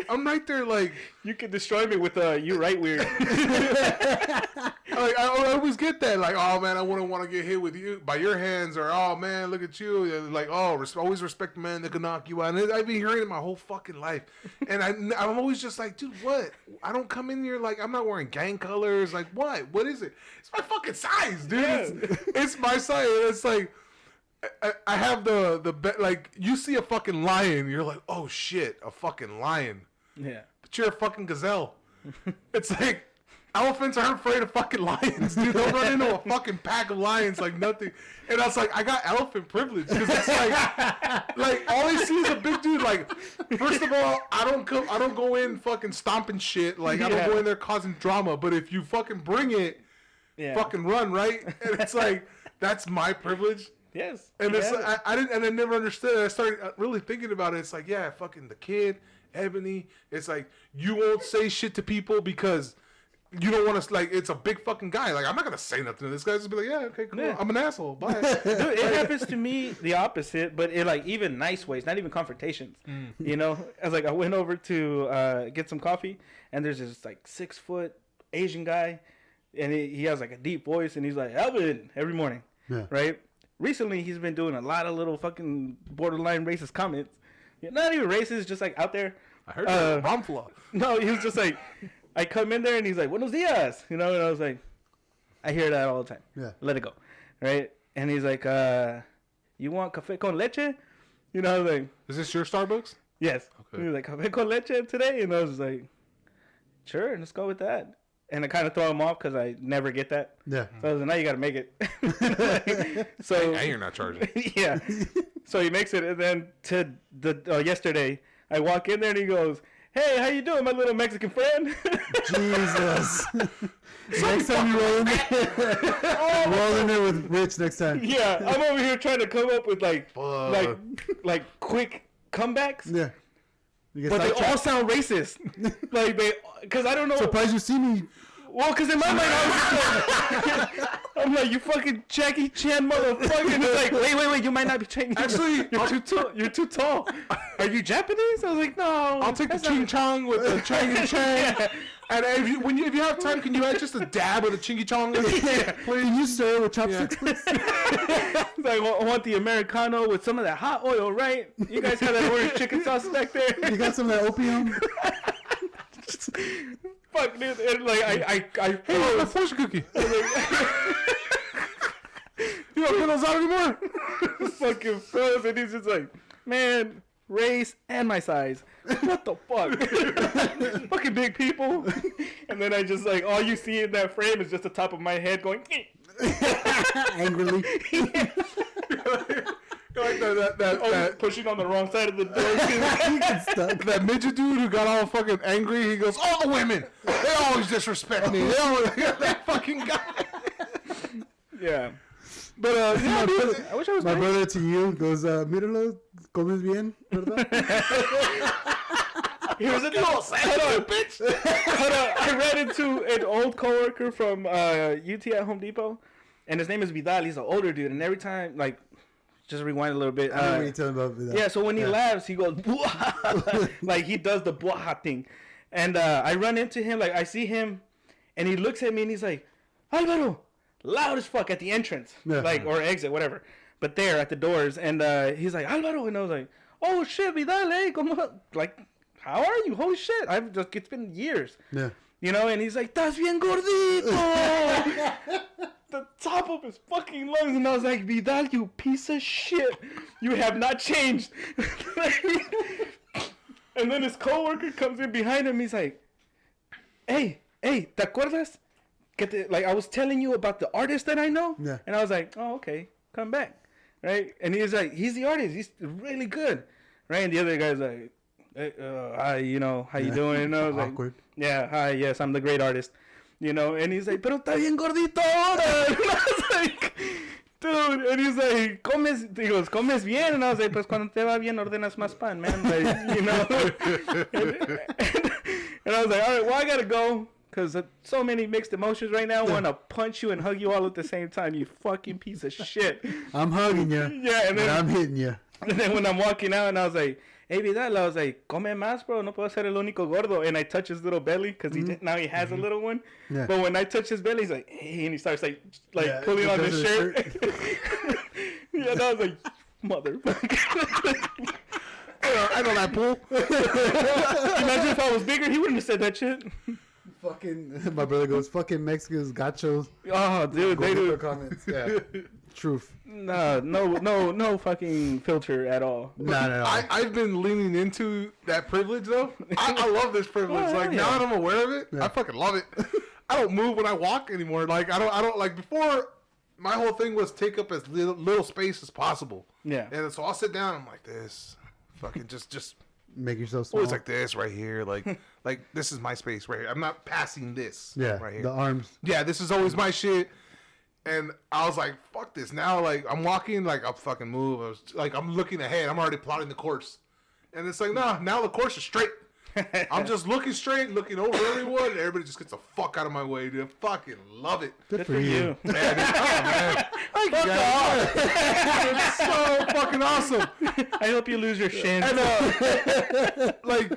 I'm right there like, You can destroy me with you right weird. like I always get that, like, oh man, I wouldn't want to get hit with you by your hands, or oh man, look at you, like, oh, always respect the man that can knock you out. And I've been hearing it my whole fucking life, and I'm always just like, dude, what? I don't come in here like I'm not wearing gang colors, like what is it? It's my fucking size, dude. Yeah. It's my size. It's like I have the like, you see a fucking lion, you're like, oh shit, a fucking lion. Yeah. But you're a fucking gazelle. It's like, elephants aren't afraid of fucking lions, dude. They'll run into a fucking pack of lions like nothing. And I was like, I got elephant privilege because it's like all I see is a big dude. Like, first of all, I don't go in fucking stomping shit. Like, I don't go in there causing drama. But if you fucking bring it, fucking run, right? And it's like, that's my privilege. Yes. And it's like, I didn't, and I never understood it. I started really thinking about it. It's like, yeah, fucking the kid, Ebony. It's like, you won't say shit to people because you don't want to, like, it's a big fucking guy. Like, I'm not going to say nothing to this guy. Just be like, yeah, okay, cool. Yeah. I'm an asshole. Bye. Dude, it happens to me the opposite, but in like even nice ways, not even confrontations. You know, as like I went over to get some coffee, and there's this like 6-foot Asian guy, and he has like a deep voice, and he's like, Alvin, every morning, right? Recently, he's been doing a lot of little fucking borderline racist comments. Not even racist, just like out there. I heard that. Romfla. No, he was just like, I come in there and he's like, buenos dias, you know, and I was like, I hear that all the time. Yeah. Let it go, right? And he's like, you want café con leche? You know, I was like, Is this your Starbucks? yes. Okay. He was like, café con leche today? And I was like, sure, let's go with that. And I kind of throw him off because I never get that. Yeah. So I was like, now you got to make it. So And you're not charging. yeah. So he makes it, and then to the yesterday, I walk in there and he goes, "Hey, how you doing, my little Mexican friend?" Jesus. Next time you roll in there, roll in there with Rich next time. Yeah, I'm over here trying to come up with like quick comebacks, Yeah. You get but they all sidetracked. sound racist. Like because I don't know. Surprised you see me. Well, because in my mind, I'm like, you fucking Jackie Chan motherfucker. And it's like, wait, you might not be Chinese. Actually, you're too tall. Are you Japanese? I was like, no. I'll take the ching chong with the chang and chang. And if you have time, can you add just a dab of the chingy chong? Can you stir with chopsticks, please? It's like, I want the Americano with some of that hot oil, right? You guys have that orange chicken sauce back there. You got some of that opium? fuck, dude. And like I Hey, a fortune cookie. You don't get those out anymore? fucking froze, and he's just like, man, race and my size. What the fuck? Fucking big people. And then I just like, all you see in that frame is just the top of my head going. Angrily. Like that Pushing on the wrong side of the door. You get stuck. that midget dude who got all fucking angry. He goes, all the women, they always disrespect me. They always, that fucking guy. Yeah. But yeah, My dude, brother- I wish I was My nice. brother to you goes, míralo, comes bien, ¿verdad? Here's a hold on, bitch. Hold on. I ran into an old coworker from UT at Home Depot, and his name is Vidal. He's an older dude, and every time, like, just rewind a little bit. I know what you're talking about. That. Yeah, so when he laughs, he goes, "Bwah." Like, he does the bwaha thing. And I run into him, like, I see him, and he looks at me, and he's like, Alvaro, loud as fuck at the entrance, Yeah. like, or exit, whatever. But there, at the doors, and he's like, Alvaro, and I was like, oh, shit, Vidal, eh? ¿Cómo? Like, how are you? Holy shit. It's been years. Yeah. You know, and he's like, "Estás bien gordito." The top of his fucking lungs, and I was like, Vidal, you piece of shit. You have not changed. And then his coworker comes in behind him. He's like, hey, ¿te acuerdas? Like, I was telling you about the artist that I know? Yeah. And I was like, oh, okay, come back. Right? And he's like, he's the artist. He's really good. Right? And the other guy's like, hey, hi, you know, how you doing? And I was like, Awkward. yeah, hi, yes, I'm the great artist. You know, and he's like, pero está bien gordito ahora. And I was like, dude, and he's like, comes bien. And I was like, pues cuando te va bien, ordenas más pan, man. Like, you know. And I was like, all right, well, I gotta go. Because so many mixed emotions right now. I want to punch you and hug you all at the same time, you fucking piece of shit. I'm hugging you. Yeah, and then I'm hitting you. and then when I'm walking out, and I was like, hey, Vidal, I was like, come más, bro. No puedo ser el único gordo. And I touch his little belly because now he has a little one. Yeah. But when I touch his belly, he's like, hey, and he starts like Yeah, pulling on because his of the shirt. Yeah, and I was like, motherfucker. I know that pool. Imagine if I was bigger, he wouldn't have said that shit. Fucking, my brother goes, fucking Mexicans, gachos. Oh, dude, they Go do. comments. Yeah. Truth. No fucking filter at all. No. I've been leaning into that privilege though. I love this privilege. Oh, Like yeah. now that I'm aware of it, Yeah. I fucking love it. I don't move when I walk anymore. Like I don't like before. My whole thing was take up as little space as possible. Yeah. And so I'll sit down. I'm like this, fucking just Make yourself small. always like this right here. Like this is my space right here. I'm not passing this. Yeah, right here. the arms. Yeah, this is always my shit. And I was like, fuck this. Now, like, I'm walking, like, I'll fucking move. I was, like, I'm looking ahead. I'm already plotting the course. And it's like, nah, now the course is straight. I'm just looking straight, looking over everyone, and everybody just gets the fuck out of my way, dude. I fucking love it. Good for you. Man, oh, man. It's so fucking awesome. I hope you lose your shins. And, like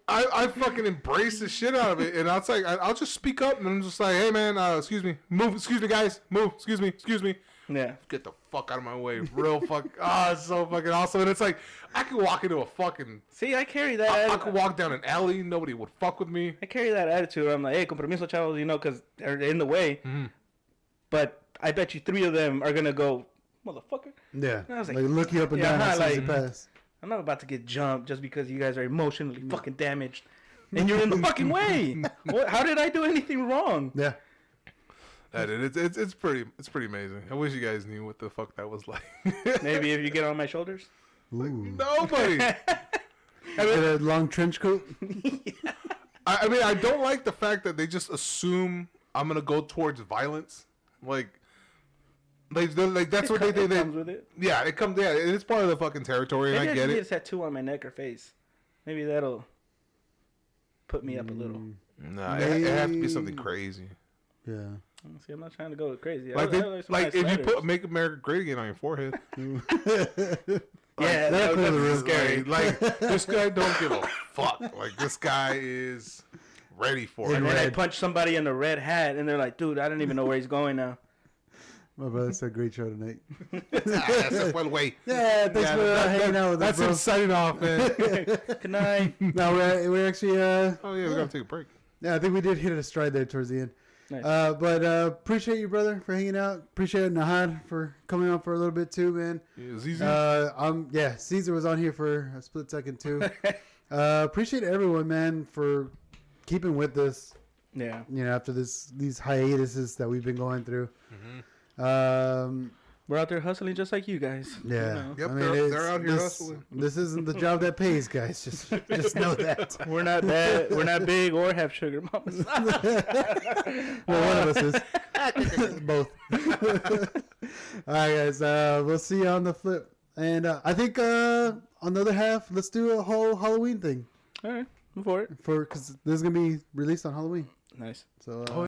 I fucking embrace the shit out of it, and it's like I'll just speak up, and I'm just like, hey man, excuse me, move, excuse me guys, move, excuse me, Yeah. get the fuck out of my way, real fuck, it's so fucking awesome, and it's like I could walk into a fucking, See, I carry that. I could walk down an alley, nobody would fuck with me. I carry that attitude. I'm like, hey, compromiso, chavos, you know, because they're in the way. Mm-hmm. But I bet you 3 of them are gonna go, motherfucker. Yeah. I was Like, like, look you up and yeah, down as soon as you like- pass. I'm not about to get jumped just because you guys are emotionally fucking damaged, and you're in the fucking way. How did I do anything wrong? Yeah. It's pretty amazing. I wish you guys knew what the fuck that was like. Maybe if you get on my shoulders. Ooh. Nobody. Get a long trench coat. I mean, I don't like the fact that they just assume I'm gonna go towards violence. Like that's what they It think. comes with it. Yeah, it comes. Yeah, it's part of the fucking territory, and Maybe I I get should get a it. tattoo on my neck or face. Maybe that'll put me up a little. Nah, it has to be something crazy. Yeah. See, I'm not trying to go crazy. Like, I like some nice if you letters. put "Make America Great Again" on your forehead. Yeah, That clearly that's was scary. Like this guy don't give a fuck. Like this guy is ready for it. And then I red. punch somebody in the red hat, and they're like, "Dude, I don't even know where he's going now." My brother said great show tonight. That's a fun way. Yeah, thanks for hanging out with us, That's bro. him signing off, man. Good night. No, we're actually Oh yeah, we gotta take a break. Yeah, I think we did hit a stride there towards the end. Nice. But appreciate you, brother, for hanging out. Appreciate Nahad for coming on for a little bit too, man. Yeah, ZZ. Caesar was on here for a split second too. Appreciate everyone, man, for keeping with us. Yeah. You know, after these hiatuses that we've been going through. We're out there hustling just like you guys. Yeah. You know. Yep, I mean, they're out here hustling. This isn't the job that pays, guys. Just know that. We're not that. We're not big or have sugar mamas. Well, one of us is. Both. All right, guys. We'll see you on the flip. And I think on the other half, let's do a whole Halloween thing. All right. Move for it. Because this is going to be released on Halloween. Nice. So.